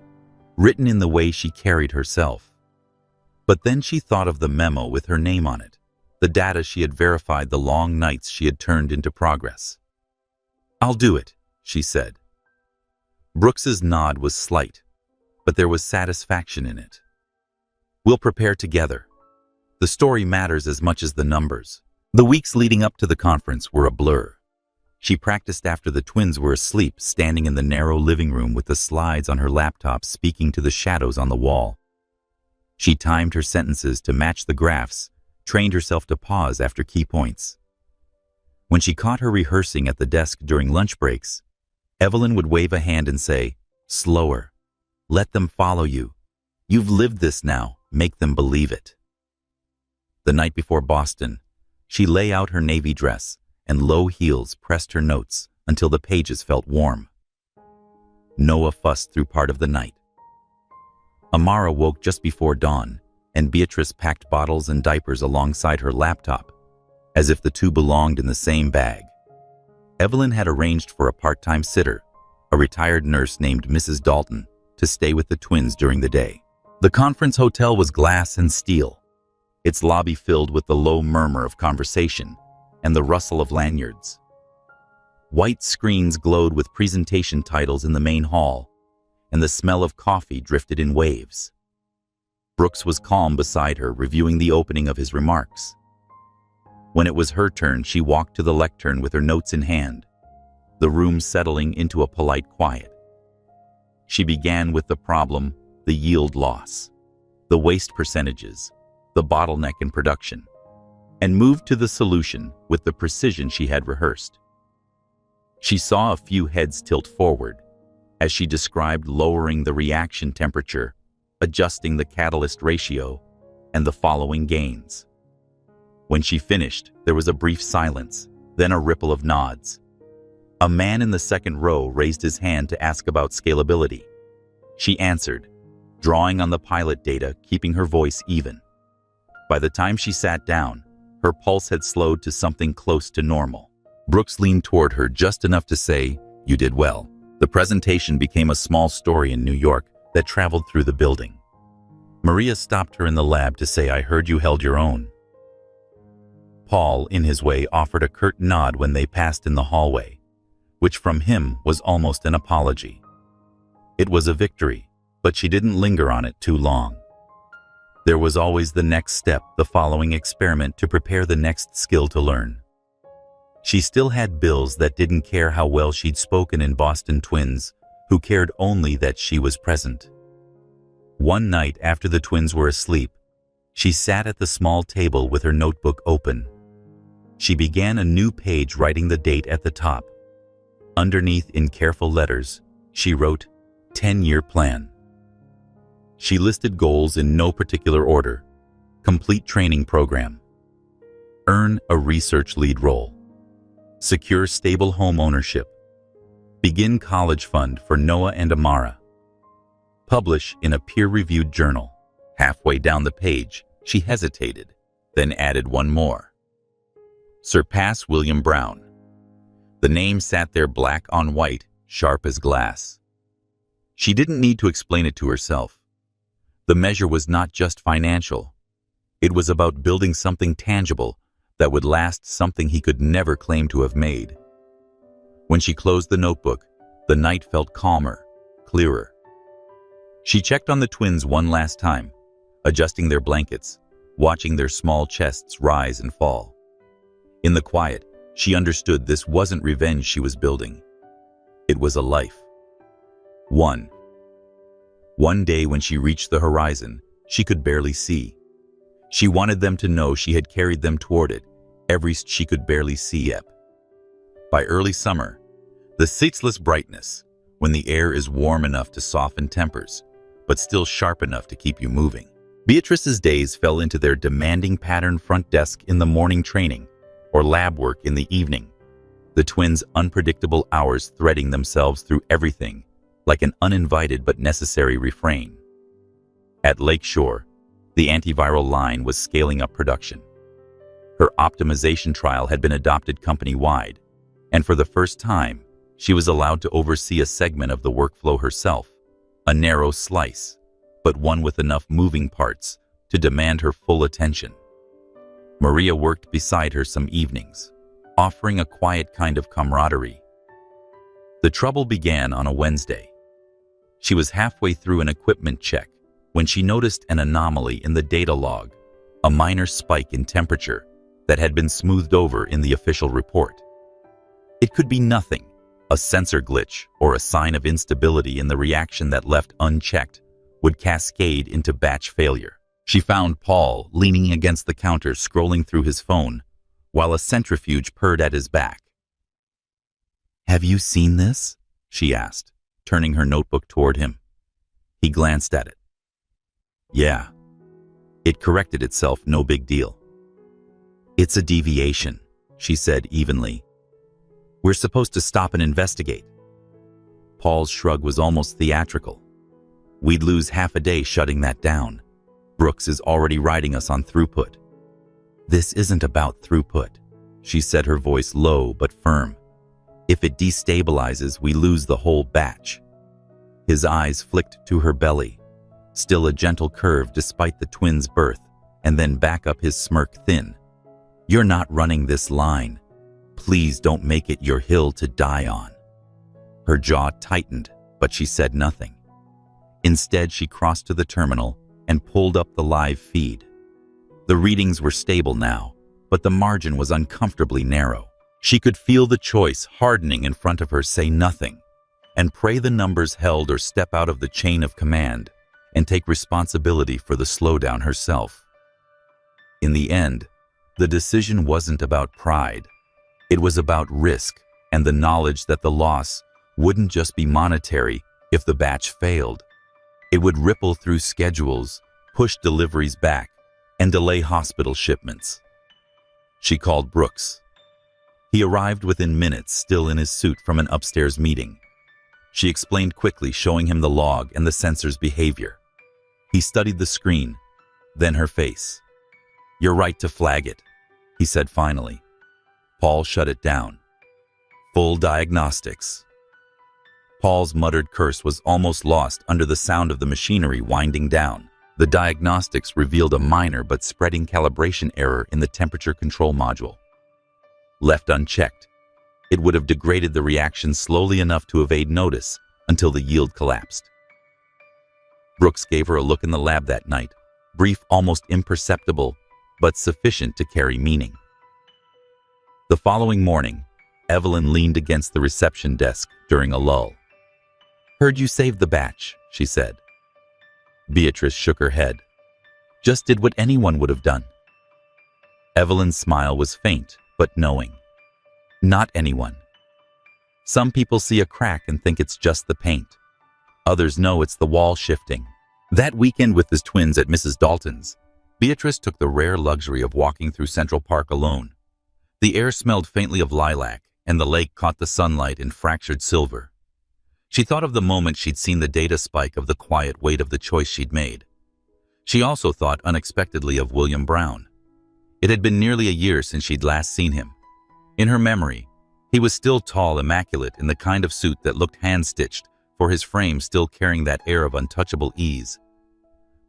written in the way she carried herself. But then she thought of the memo with her name on it, the data she had verified, the long nights she had turned into progress. "I'll do it," she said. Brooks's nod was slight, but there was satisfaction in it. "We'll prepare together. The story matters as much as the numbers." The weeks leading up to the conference were a blur. She practiced after the twins were asleep, standing in the narrow living room with the slides on her laptop speaking to the shadows on the wall. She timed her sentences to match the graphs, trained herself to pause after key points. When she caught her rehearsing at the desk during lunch breaks, Evelyn would wave a hand and say, "Slower. Let them follow you. You've lived this now. Make them believe it." The night before Boston, she lay out her navy dress and low heels pressed her notes until the pages felt warm. Noah fussed through part of the night. Amara woke just before dawn, and Beatrice packed bottles and diapers alongside her laptop, as if the two belonged in the same bag. Evelyn had arranged for a part-time sitter, a retired nurse named Mrs. Dalton, to stay with the twins during the day. The conference hotel was glass and steel, its lobby filled with the low murmur of conversation and the rustle of lanyards. White screens glowed with presentation titles in the main hall, and the smell of coffee drifted in waves. Brooks was calm beside her, reviewing the opening of his remarks. When it was her turn, she walked to the lectern with her notes in hand, the room settling into a polite quiet. She began with the problem, the yield loss, the waste percentages, the bottleneck in production, and moved to the solution with the precision she had rehearsed. She saw a few heads tilt forward as she described lowering the reaction temperature, adjusting the catalyst ratio, and the following gains. When she finished, there was a brief silence, then a ripple of nods. A man in the second row raised his hand to ask about scalability. She answered, drawing on the pilot data, keeping her voice even. By the time she sat down, her pulse had slowed to something close to normal. Brooks leaned toward her just enough to say, "You did well." The presentation became a small story in New York that traveled through the building. Maria stopped her in the lab to say, "I heard you held your own." Paul, in his way, offered a curt nod when they passed in the hallway, which from him was almost an apology. It was a victory, but she didn't linger on it too long. There was always the next step, the following experiment to prepare the next skill to learn. She still had bills that didn't care how well she'd spoken in Boston twins, who cared only that she was present. One night after the twins were asleep, she sat at the small table with her notebook open. She began a new page, writing the date at the top. Underneath, in careful letters, she wrote, 10-year plan. She listed goals in no particular order. Complete training program. Earn a research lead role. Secure stable home ownership. Begin college fund for Noah and Amara. Publish in a peer-reviewed journal. Halfway down the page, she hesitated, then added one more. Surpass William Brown. The name sat there black on white, sharp as glass. She didn't need to explain it to herself. The measure was not just financial. It was about building something tangible that would last, something he could never claim to have made. When she closed the notebook, the night felt calmer, clearer. She checked on the twins one last time, adjusting their blankets, watching their small chests rise and fall. In the quiet, she understood this wasn't revenge she was building. It was a life. One day when she reached the horizon, she could barely see. She wanted them to know she had carried them toward it, every she could barely see yet. By early summer, the ceaseless brightness, when the air is warm enough to soften tempers, but still sharp enough to keep you moving. Beatrice's days fell into their demanding pattern front desk in the morning training, or lab work in the evening, the twins' unpredictable hours threading themselves through everything, like an uninvited but necessary refrain. At Lakeshore, the antiviral line was scaling up production. Her optimization trial had been adopted company-wide, and for the first time, she was allowed to oversee a segment of the workflow herself, a narrow slice, but one with enough moving parts to demand her full attention. Maria worked beside her some evenings, offering a quiet kind of camaraderie. The trouble began on a Wednesday. She was halfway through an equipment check when she noticed an anomaly in the data log, a minor spike in temperature that had been smoothed over in the official report. It could be nothing, a sensor glitch or a sign of instability in the reaction that left unchecked would cascade into batch failure. She found Paul leaning against the counter scrolling through his phone while a centrifuge purred at his back. "Have you seen this?" she asked, turning her notebook toward him. He glanced at it. "Yeah." It corrected itself, no big deal. "It's a deviation," she said evenly. "We're supposed to stop and investigate." Paul's shrug was almost theatrical. "We'd lose half a day shutting that down. Brooks is already riding us on throughput." "This isn't about throughput," she said, her voice low but firm. "If it destabilizes, we lose the whole batch." His eyes flicked to her belly, still a gentle curve despite the twins' birth, and then back up his smirk thin. "You're not running this line. Please don't make it your hill to die on." Her jaw tightened, but she said nothing. Instead, she crossed to the terminal and pulled up the live feed. The readings were stable now, but the margin was uncomfortably narrow. She could feel the choice hardening in front of her: say nothing and pray the numbers held, or step out of the chain of command and take responsibility for the slowdown herself. In the end, the decision wasn't about pride. It was about risk and the knowledge that the loss wouldn't just be monetary. If the batch failed, it would ripple through schedules, push deliveries back, and delay hospital shipments. She called Brooks. He arrived within minutes, still in his suit from an upstairs meeting. She explained quickly, showing him the log and the sensor's behavior. He studied the screen, then her face. "You're right to flag it," he said finally. Paul shut it down. "Full diagnostics." Paul's muttered curse was almost lost under the sound of the machinery winding down. The diagnostics revealed a minor but spreading calibration error in the temperature control module. Left unchecked, it would have degraded the reaction slowly enough to evade notice until the yield collapsed. Brooks gave her a look in the lab that night, brief, almost imperceptible, but sufficient to carry meaning. The following morning, Evelyn leaned against the reception desk during a lull. "Heard you saved the batch," she said. Beatrice shook her head. "Just did what anyone would have done." Evelyn's smile was faint but knowing. "Not anyone. Some people see a crack and think it's just the paint. Others know it's the wall shifting." That weekend with his twins at Mrs. Dalton's, Beatrice took the rare luxury of walking through Central Park alone. The air smelled faintly of lilac, and the lake caught the sunlight in fractured silver. She thought of the moment she'd seen the data spike, of the quiet weight of the choice she'd made. She also thought unexpectedly of William Brown. It had been nearly a year since she'd last seen him. In her memory, he was still tall, immaculate, in the kind of suit that looked hand-stitched, for his frame still carrying that air of untouchable ease.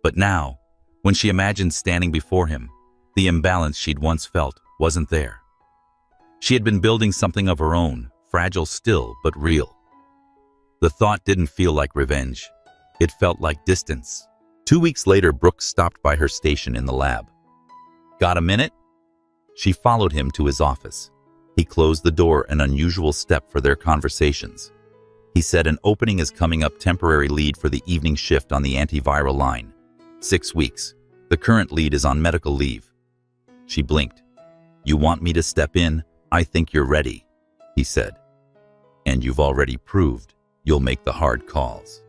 But now, when she imagined standing before him, the imbalance she'd once felt wasn't there. She had been building something of her own, fragile still, but real. The thought didn't feel like revenge. It felt like distance. 2 weeks later, Brooks stopped by her station in the lab. "Got a minute?" She followed him to his office. He closed the door, an unusual step for their conversations. He said, "An opening is coming up, temporary lead for the evening shift on the antiviral line. 6 weeks. The current lead is on medical leave." She blinked. "You want me to step in? I think you're ready," he said. "And you've already proved you'll make the hard calls."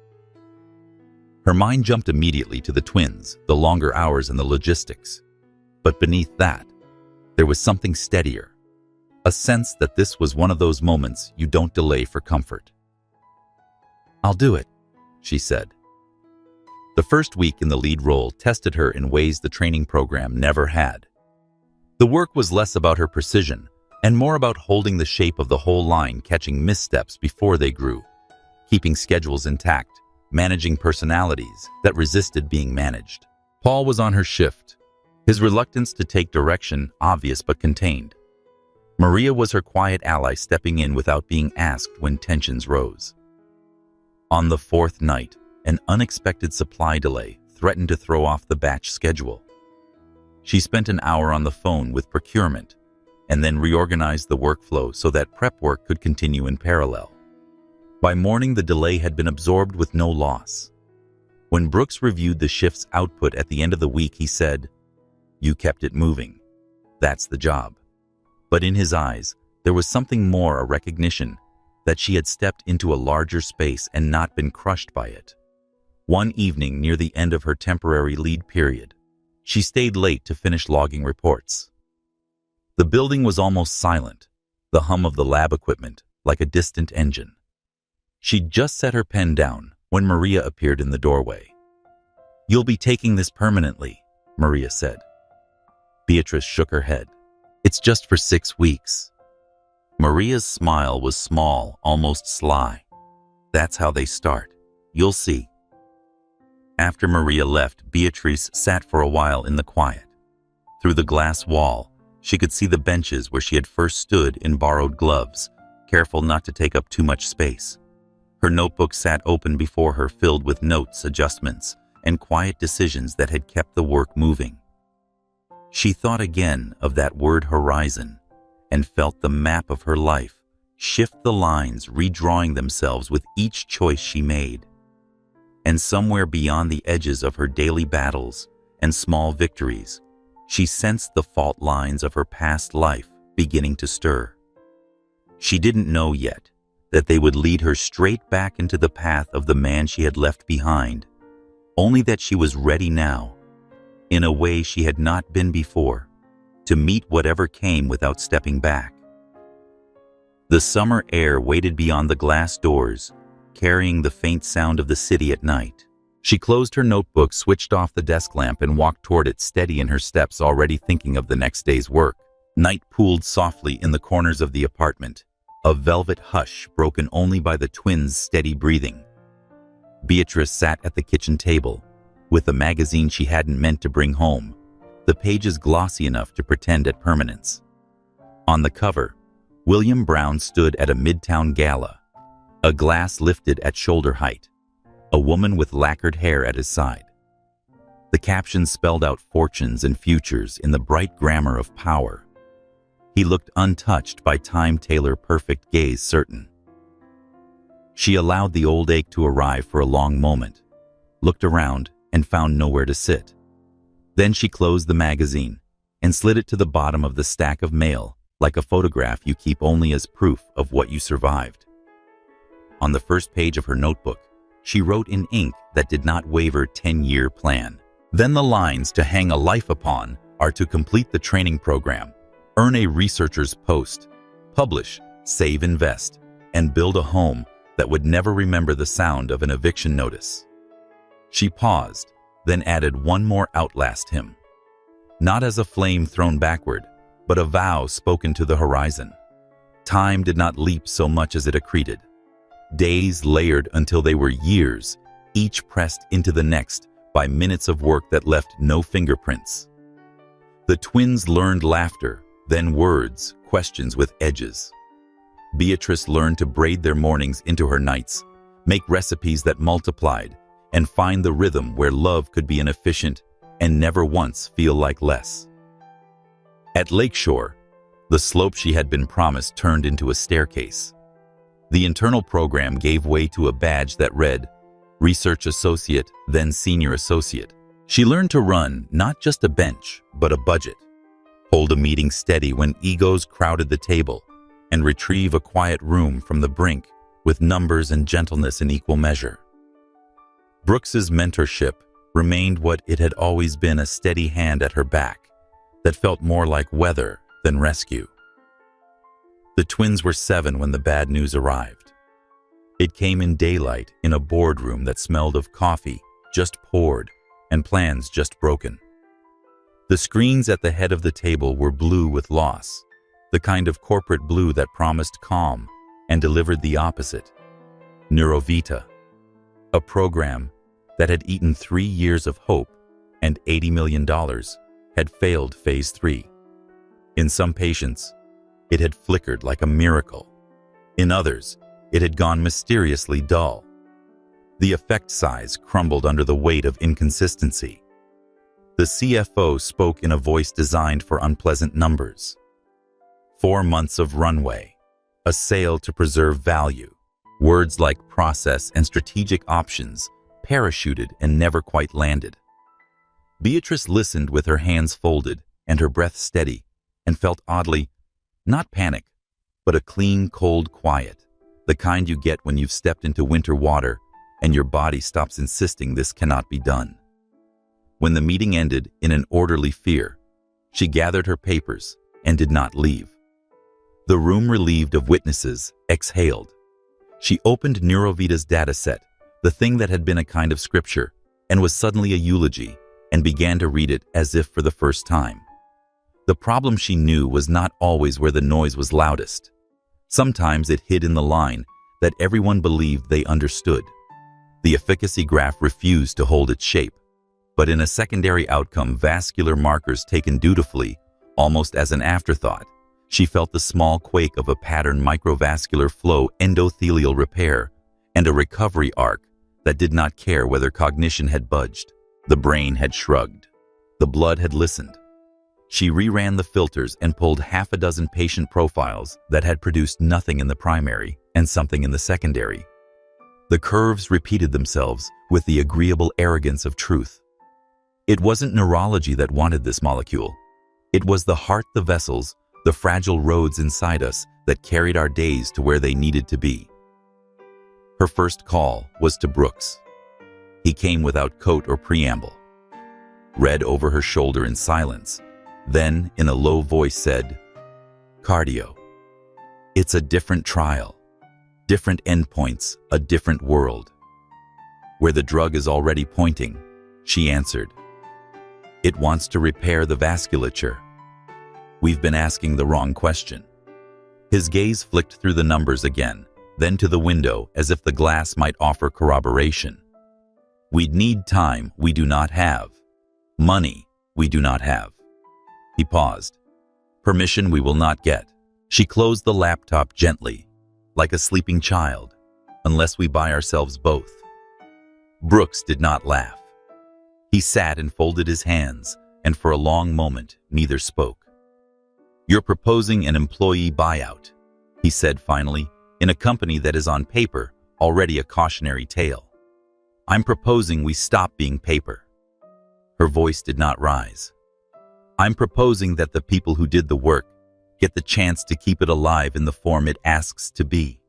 Her mind jumped immediately to the twins, the longer hours, and the logistics. But beneath that, there was something steadier, a sense that this was one of those moments you don't delay for comfort. "I'll do it," she said. The first week in the lead role tested her in ways the training program never had. The work was less about her precision and more about holding the shape of the whole line, catching missteps before they grew, keeping schedules intact, managing personalities that resisted being managed. Paul was on her shift, his reluctance to take direction obvious but contained. Maria was her quiet ally, stepping in without being asked when tensions rose. On the 4th night, an unexpected supply delay threatened to throw off the batch schedule. She spent an hour on the phone with procurement, and then reorganized the workflow so that prep work could continue in parallel. By morning, the delay had been absorbed with no loss. When Brooks reviewed the shift's output at the end of the week, he said, "You kept it moving. That's the job." But in his eyes, there was something more, a recognition that she had stepped into a larger space and not been crushed by it. One evening near the end of her temporary lead period, she stayed late to finish logging reports. The building was almost silent, the hum of the lab equipment like a distant engine. She'd just set her pen down when Maria appeared in the doorway. "You'll be taking this permanently," Maria said. Beatrice shook her head. "It's just for 6 weeks." Maria's smile was small, almost sly. "That's how they start. You'll see." After Maria left, Beatrice sat for a while in the quiet. Through the glass wall, she could see the benches where she had first stood in borrowed gloves, careful not to take up too much space. Her notebook sat open before her, filled with notes, adjustments, and quiet decisions that had kept the work moving. She thought again of that word horizon and felt the map of her life shift, the lines redrawing themselves with each choice she made. And somewhere beyond the edges of her daily battles and small victories, she sensed the fault lines of her past life beginning to stir. She didn't know yet that they would lead her straight back into the path of the man she had left behind, only that she was ready now, in a way she had not been before, to meet whatever came without stepping back. The summer air waited beyond the glass doors, carrying the faint sound of the city at night. She closed her notebook, switched off the desk lamp, and walked toward it, steady in her steps, already thinking of the next day's work. Night pooled softly in the corners of the apartment, a velvet hush broken only by the twins' steady breathing. Beatrice sat at the kitchen table, with a magazine she hadn't meant to bring home, the pages glossy enough to pretend at permanence. On the cover, William Brown stood at a midtown gala, a glass lifted at shoulder height, a woman with lacquered hair at his side. The caption spelled out fortunes and futures in the bright grammar of power. He looked untouched by time, Taylor, perfect gaze certain. She allowed the old ache to arrive for a long moment, looked around, and found nowhere to sit. Then she closed the magazine and slid it to the bottom of the stack of mail, like a photograph you keep only as proof of what you survived. On the first page of her notebook, she wrote in ink that did not waver, 10-year plan. Then the lines to hang a life upon are to complete the training program, earn a researcher's post, publish, save, invest, and build a home that would never remember the sound of an eviction notice. She paused, then added one more outlast hymn. Not as a flame thrown backward, but a vow spoken to the horizon. Time did not leap so much as it accreted. Days layered until they were years, each pressed into the next by minutes of work that left no fingerprints. The twins learned laughter, then words, questions with edges. Beatrice learned to braid their mornings into her nights, make recipes that multiplied, and find the rhythm where love could be inefficient and never once feel like less. At Lakeshore, the slope she had been promised turned into a staircase. The internal program gave way to a badge that read, Research Associate, then Senior Associate. She learned to run not just a bench, but a budget, hold a meeting steady when egos crowded the table, and retrieve a quiet room from the brink with numbers and gentleness in equal measure. Brooks's mentorship remained what it had always been, a steady hand at her back that felt more like weather than rescue. The twins were 7 when the bad news arrived. It came in daylight in a boardroom that smelled of coffee just poured and plans just broken. The screens at the head of the table were blue with loss, the kind of corporate blue that promised calm and delivered the opposite. Neurovita, a program that had eaten 3 years of hope and $80 million, had failed phase 3. In some patients, it had flickered like a miracle. In others, it had gone mysteriously dull. The effect size crumbled under the weight of inconsistency. The CFO spoke in a voice designed for unpleasant numbers. 4 months of runway. A sale to preserve value. Words like process and strategic options parachuted and never quite landed. Beatrice listened with her hands folded and her breath steady and felt oddly, not panic, but a clean, cold quiet, the kind you get when you've stepped into winter water and your body stops insisting this cannot be done. When the meeting ended in an orderly fear, she gathered her papers and did not leave. The room relieved of witnesses exhaled. She opened Neurovita's dataset, the thing that had been a kind of scripture, and was suddenly a eulogy, and began to read it as if for the first time. The problem she knew was not always where the noise was loudest. Sometimes it hid in the line that everyone believed they understood. The efficacy graph refused to hold its shape, but in a secondary outcome, vascular markers taken dutifully, almost as an afterthought, she felt the small quake of a patterned microvascular flow, endothelial repair, and a recovery arc that did not care whether cognition had budged. The brain had shrugged. The blood had listened. She reran the filters and pulled half a dozen patient profiles that had produced nothing in the primary and something in the secondary. The curves repeated themselves with the agreeable arrogance of truth. It wasn't neurology that wanted this molecule. It was the heart, the vessels, the fragile roads inside us that carried our days to where they needed to be. Her first call was to Brooks. He came without coat or preamble, read over her shoulder in silence, then in a low voice said, "Cardio. It's a different trial, different endpoints, a different world." "Where the drug is already pointing," she answered. "It wants to repair the vasculature." "We've been asking the wrong question." His gaze flicked through the numbers again, then to the window as if the glass might offer corroboration. "We'd need time we do not have. Money we do not have." He paused. "Permission we will not get." She closed the laptop gently, like a sleeping child, "unless we buy ourselves both." Brooks did not laugh. He sat and folded his hands, and for a long moment neither spoke. "You're proposing an employee buyout," he said finally, "in a company that is on paper already a cautionary tale. I'm proposing we stop being paper." Her voice did not rise. "I'm proposing that the people who did the work get the chance to keep it alive in the form it asks to be."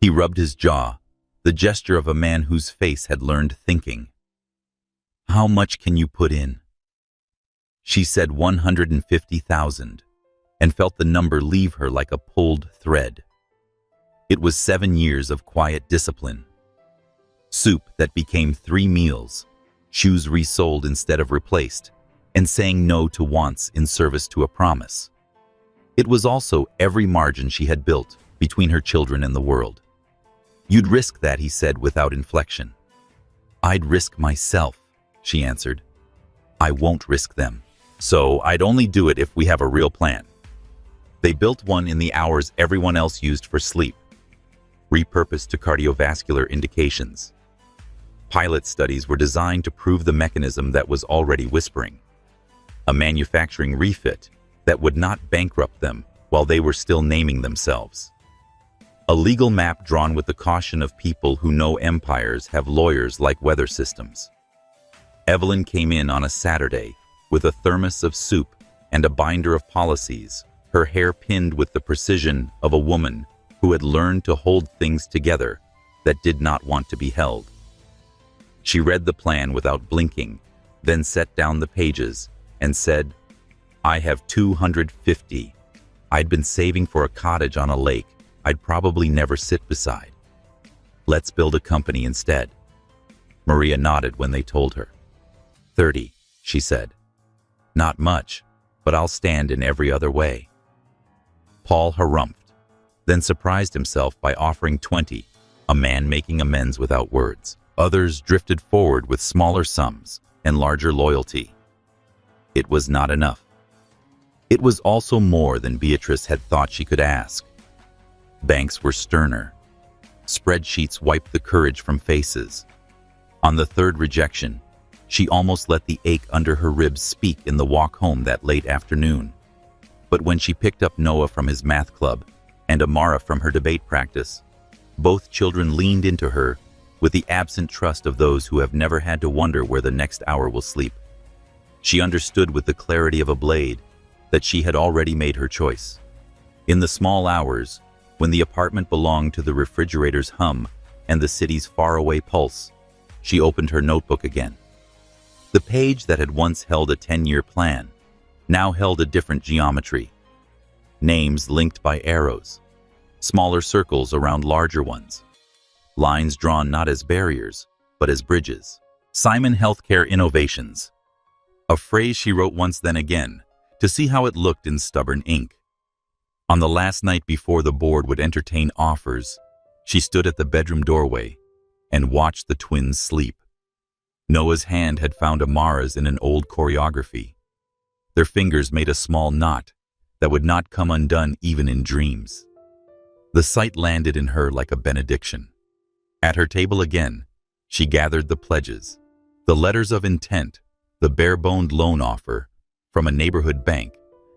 He rubbed his jaw, the gesture of a man whose face had learned thinking. "How much can you put in?" She said 150,000, and felt the number leave her like a pulled thread. It was 7 years of quiet discipline. Soup that became 3 meals, shoes resold instead of replaced, and saying no to wants in service to a promise. It was also every margin she had built between her children and the world. "You'd risk that," he said without inflection. "I'd risk myself," she answered. "I won't risk them. So I'd only do it if we have a real plan." They built one in the hours everyone else used for sleep, repurposed to cardiovascular indications. Pilot studies were designed to prove the mechanism that was already whispering. A manufacturing refit that would not bankrupt them while they were still naming themselves. A legal map drawn with the caution of people who know empires have lawyers like weather systems. Evelyn came in on a Saturday with a thermos of soup and a binder of policies, her hair pinned with the precision of a woman who had learned to hold things together that did not want to be held. She read the plan without blinking, then set down the pages and said, "I have 250. I'd been saving for a cottage on a lake I'd probably never sit beside. Let's build a company instead." Maria nodded when they told her. 30, she said. "Not much, but I'll stand in every other way." Paul harumphed, then surprised himself by offering 20, a man making amends without words. Others drifted forward with smaller sums and larger loyalty. It was not enough. It was also more than Beatrice had thought she could ask. Banks were sterner. Spreadsheets wiped the courage from faces. On the third rejection, she almost let the ache under her ribs speak in the walk home that late afternoon. But when she picked up Noah from his math club and Amara from her debate practice, both children leaned into her with the absent trust of those who have never had to wonder where the next hour will sleep. She understood with the clarity of a blade that she had already made her choice. In the small hours, when the apartment belonged to the refrigerator's hum and the city's faraway pulse, she opened her notebook again. The page that had once held a 10-year plan now held a different geometry. Names linked by arrows, smaller circles around larger ones, lines drawn not as barriers, but as bridges. Simon Healthcare Innovations. A phrase she wrote once then again, to see how it looked in stubborn ink. On the last night before the board would entertain offers, she stood at the bedroom doorway and watched the twins sleep. Noah's hand had found Amara's in an old choreography. Their fingers made a small knot that would not come undone even in dreams. The sight landed in her like a benediction. At her table again, she gathered the pledges, the letters of intent, the bare-boned loan offer from a neighborhood bank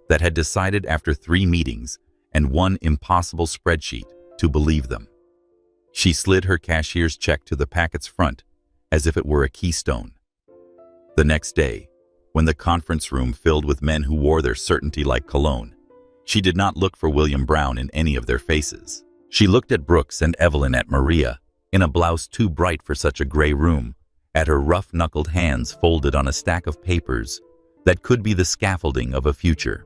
that had decided after 3 meetings and 1 impossible spreadsheet to believe them. She slid her cashier's check to the packet's front as if it were a keystone. The next day, when the conference room filled with men who wore their certainty like cologne, she did not look for William Brown in any of their faces. She looked at Brooks and Evelyn, at Maria, in a blouse too bright for such a gray room, at her rough-knuckled hands folded on a stack of papers that could be the scaffolding of a future.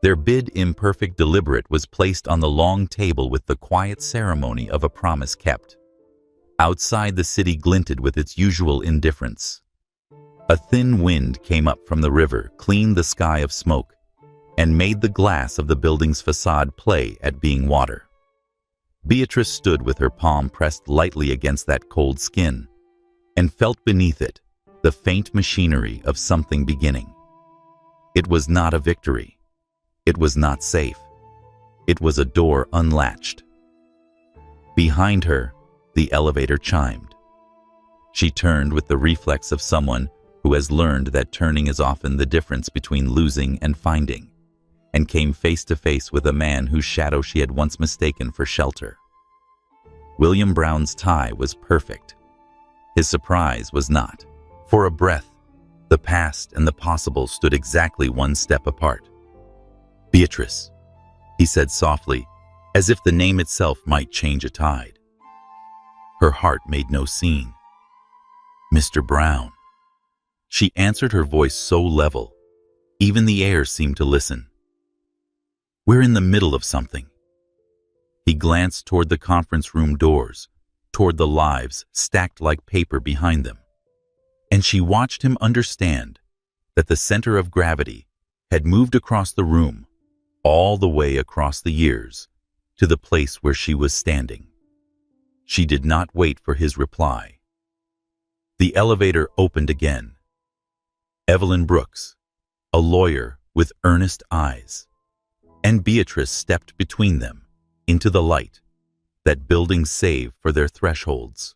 Their bid, imperfect, deliberate, was placed on the long table with the quiet ceremony of a promise kept. Outside, the city glinted with its usual indifference. A thin wind came up from the river, cleaned the sky of smoke, and made the glass of the building's facade play at being water. Beatrice stood with her palm pressed lightly against that cold skin, and felt beneath it the faint machinery of something beginning. It was not a victory. It was not safe. It was a door unlatched. Behind her, the elevator chimed. She turned with the reflex of someone who has learned that turning is often the difference between losing and finding, and came face to face with a man whose shadow she had once mistaken for shelter. William Brown's tie was perfect. His surprise was not. For a breath, the past and the possible stood exactly 1 step apart. "Beatrice," he said softly, as if the name itself might change a tide. Her heart made no scene. "Mr. Brown." She answered, her voice so level, even the air seemed to listen. "We're in the middle of something." He glanced toward the conference room doors, toward the lives stacked like paper behind them, and she watched him understand that the center of gravity had moved across the room, all the way across the years, to the place where she was standing. She did not wait for his reply. The elevator opened again. Evelyn Brooks, a lawyer with earnest eyes, and Beatrice stepped between them into the light that buildings save for their thresholds,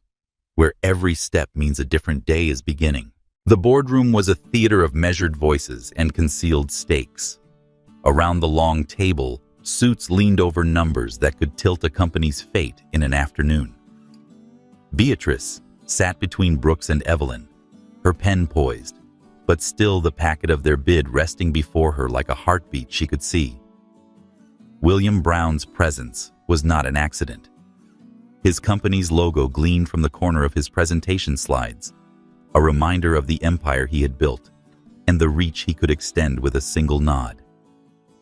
where every step means a different day is beginning. The boardroom was a theater of measured voices and concealed stakes. Around the long table, suits leaned over numbers that could tilt a company's fate in an afternoon. Beatrice sat between Brooks and Evelyn, her pen poised, but still the packet of their bid resting before her like a heartbeat she could see. William Brown's presence was not an accident. His company's logo gleamed from the corner of his presentation slides, a reminder of the empire he had built and the reach he could extend with a single nod.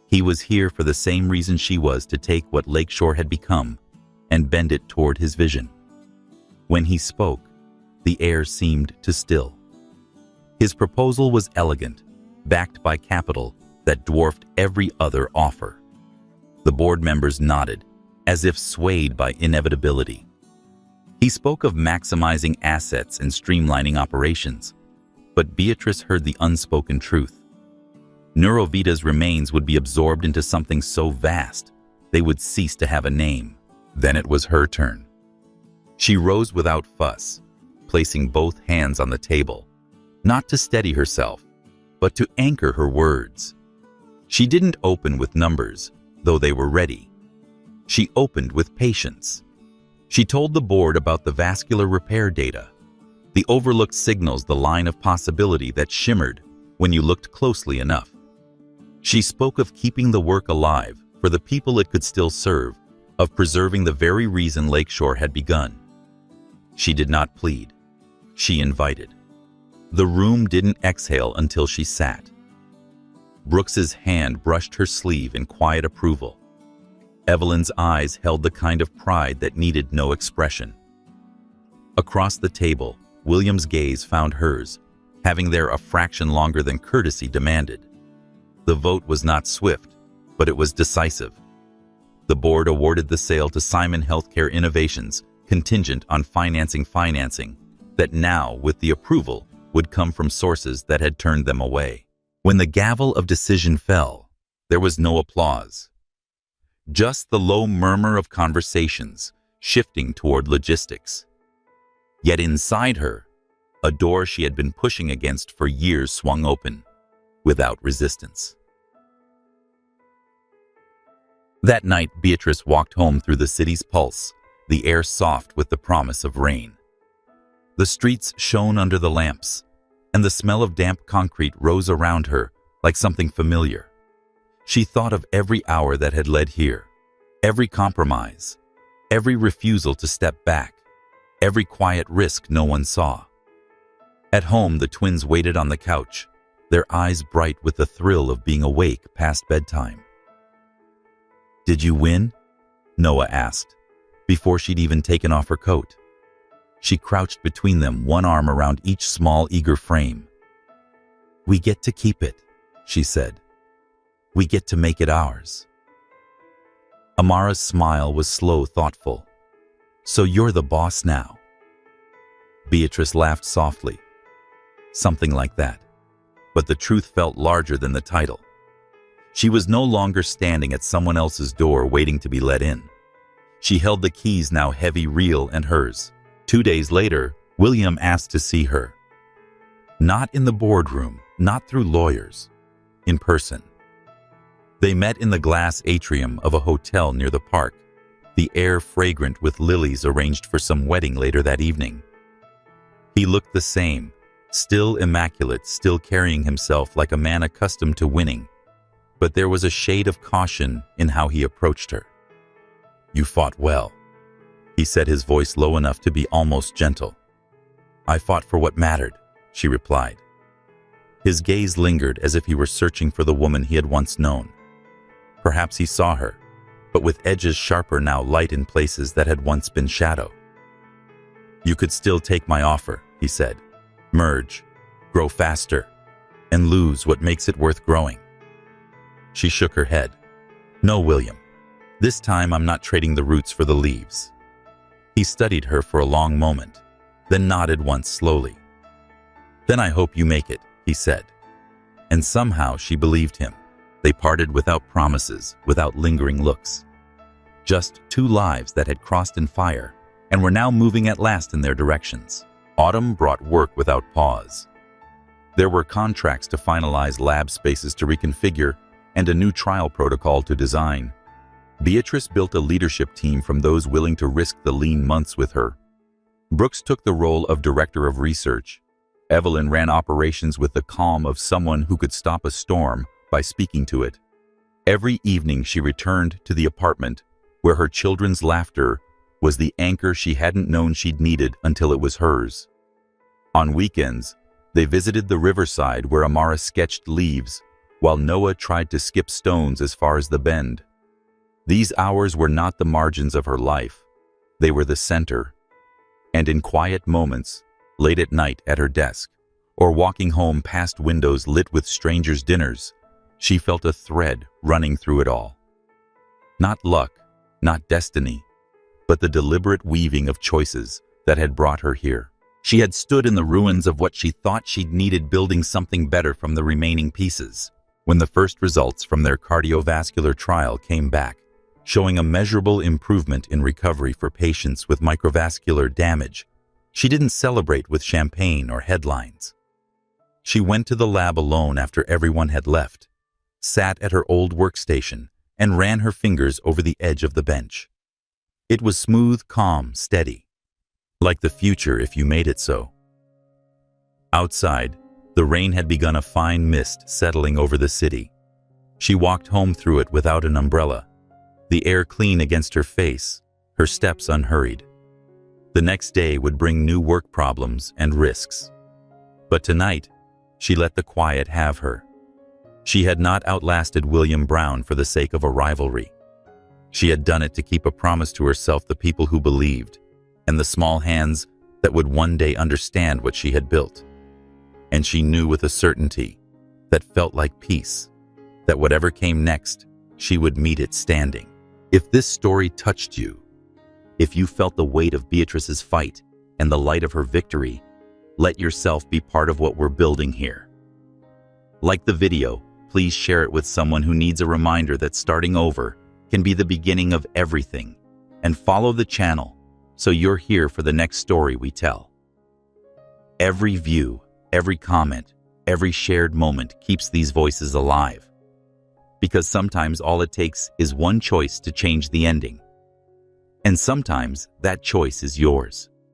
He was here for the same reason she was, to take what Lakeshore had become and bend it toward his vision. When he spoke, the air seemed to still. His proposal was elegant, backed by capital that dwarfed every other offer. The board members nodded, as if swayed by inevitability. He spoke of maximizing assets and streamlining operations, but Beatrice heard the unspoken truth. Neurovita's remains would be absorbed into something so vast, they would cease to have a name. Then it was her turn. She rose without fuss, placing both hands on the table, not to steady herself, but to anchor her words. She didn't open with numbers, though they were ready. She opened with patience. She told the board about the vascular repair data, the overlooked signals, the line of possibility that shimmered when you looked closely enough. She spoke of keeping the work alive for the people it could still serve, of preserving the very reason Lakeshore had begun. She did not plead. She invited. The room didn't exhale until she sat. Brooks's hand brushed her sleeve in quiet approval. Evelyn's eyes held the kind of pride that needed no expression. Across the table, William's gaze found hers, having there a fraction longer than courtesy demanded. The vote was not swift, but it was decisive. The board awarded the sale to Simon Healthcare Innovations, contingent on financing that now, with the approval, would come from sources that had turned them away. When the gavel of decision fell, there was no applause. Just the low murmur of conversations, shifting toward logistics. Yet inside her, a door she had been pushing against for years swung open, without resistance. That night, Beatrice walked home through the city's pulse, the air soft with the promise of rain. The streets shone under the lamps, and the smell of damp concrete rose around her like something familiar. She thought of every hour that had led here, every compromise, every refusal to step back, every quiet risk no one saw. At home, the twins waited on the couch, their eyes bright with the thrill of being awake past bedtime. "Did you win?" Noah asked, before she'd even taken off her coat. She crouched between them, one arm around each small, eager frame. "We get to keep it," she said. "We get to make it ours." Amara's smile was slow, thoughtful. "So you're the boss now?" Beatrice laughed softly. Something like that. But the truth felt larger than the title. She was no longer standing at someone else's door waiting to be let in. She held the keys, now heavy, real, and hers. 2 days later, William asked to see her. Not in the boardroom, not through lawyers. In person. They met in the glass atrium of a hotel near the park, the air fragrant with lilies arranged for some wedding later that evening. He looked the same, still immaculate, still carrying himself like a man accustomed to winning. But there was a shade of caution in how he approached her. "You fought well," he said, his voice low enough to be almost gentle. "I fought for what mattered," she replied. His gaze lingered as if he were searching for the woman he had once known. Perhaps he saw her, but with edges sharper now, light in places that had once been shadow. "You could still take my offer," he said. "Merge, grow faster, and lose what makes it worth growing." She shook her head. "No, William. This time I'm not trading the roots for the leaves." He studied her for a long moment, then nodded once slowly. "Then I hope you make it," he said. And somehow she believed him. They parted without promises, without lingering looks. Just two lives that had crossed in fire and were now moving at last in their directions. Autumn brought work without pause. There were contracts to finalize, lab spaces to reconfigure, and a new trial protocol to design. Beatrice built a leadership team from those willing to risk the lean months with her. Brooks took the role of director of research. Evelyn ran operations with the calm of someone who could stop a storm by speaking to it. Every evening she returned to the apartment where her children's laughter was the anchor she hadn't known she'd needed until it was hers. On weekends, they visited the riverside where Amara sketched leaves, while Noah tried to skip stones as far as the bend. These hours were not the margins of her life. They were the center. And in quiet moments, late at night at her desk, or walking home past windows lit with strangers' dinners, she felt a thread running through it all. Not luck, not destiny, but the deliberate weaving of choices that had brought her here. She had stood in the ruins of what she thought she'd needed, building something better from the remaining pieces. When the first results from their cardiovascular trial came back, showing a measurable improvement in recovery for patients with microvascular damage, she didn't celebrate with champagne or headlines. She went to the lab alone after everyone had left, sat at her old workstation and ran her fingers over the edge of the bench. It was smooth, calm, steady, like the future if you made it so. Outside, the rain had begun, a fine mist settling over the city. She walked home through it without an umbrella, the air clean against her face, her steps unhurried. The next day would bring new work problems and risks. But tonight, she let the quiet have her. She had not outlasted William Brown for the sake of a rivalry. She had done it to keep a promise to herself, the people who believed, and the small hands that would one day understand what she had built. And she knew with a certainty that felt like peace, that whatever came next, she would meet it standing. If this story touched you, if you felt the weight of Beatrice's fight and the light of her victory, let yourself be part of what we're building here. Like the video, please share it with someone who needs a reminder that starting over can be the beginning of everything, and follow the channel so you're here for the next story we tell. Every view, every comment, every shared moment keeps these voices alive. Because sometimes all it takes is one choice to change the ending. And sometimes that choice is yours.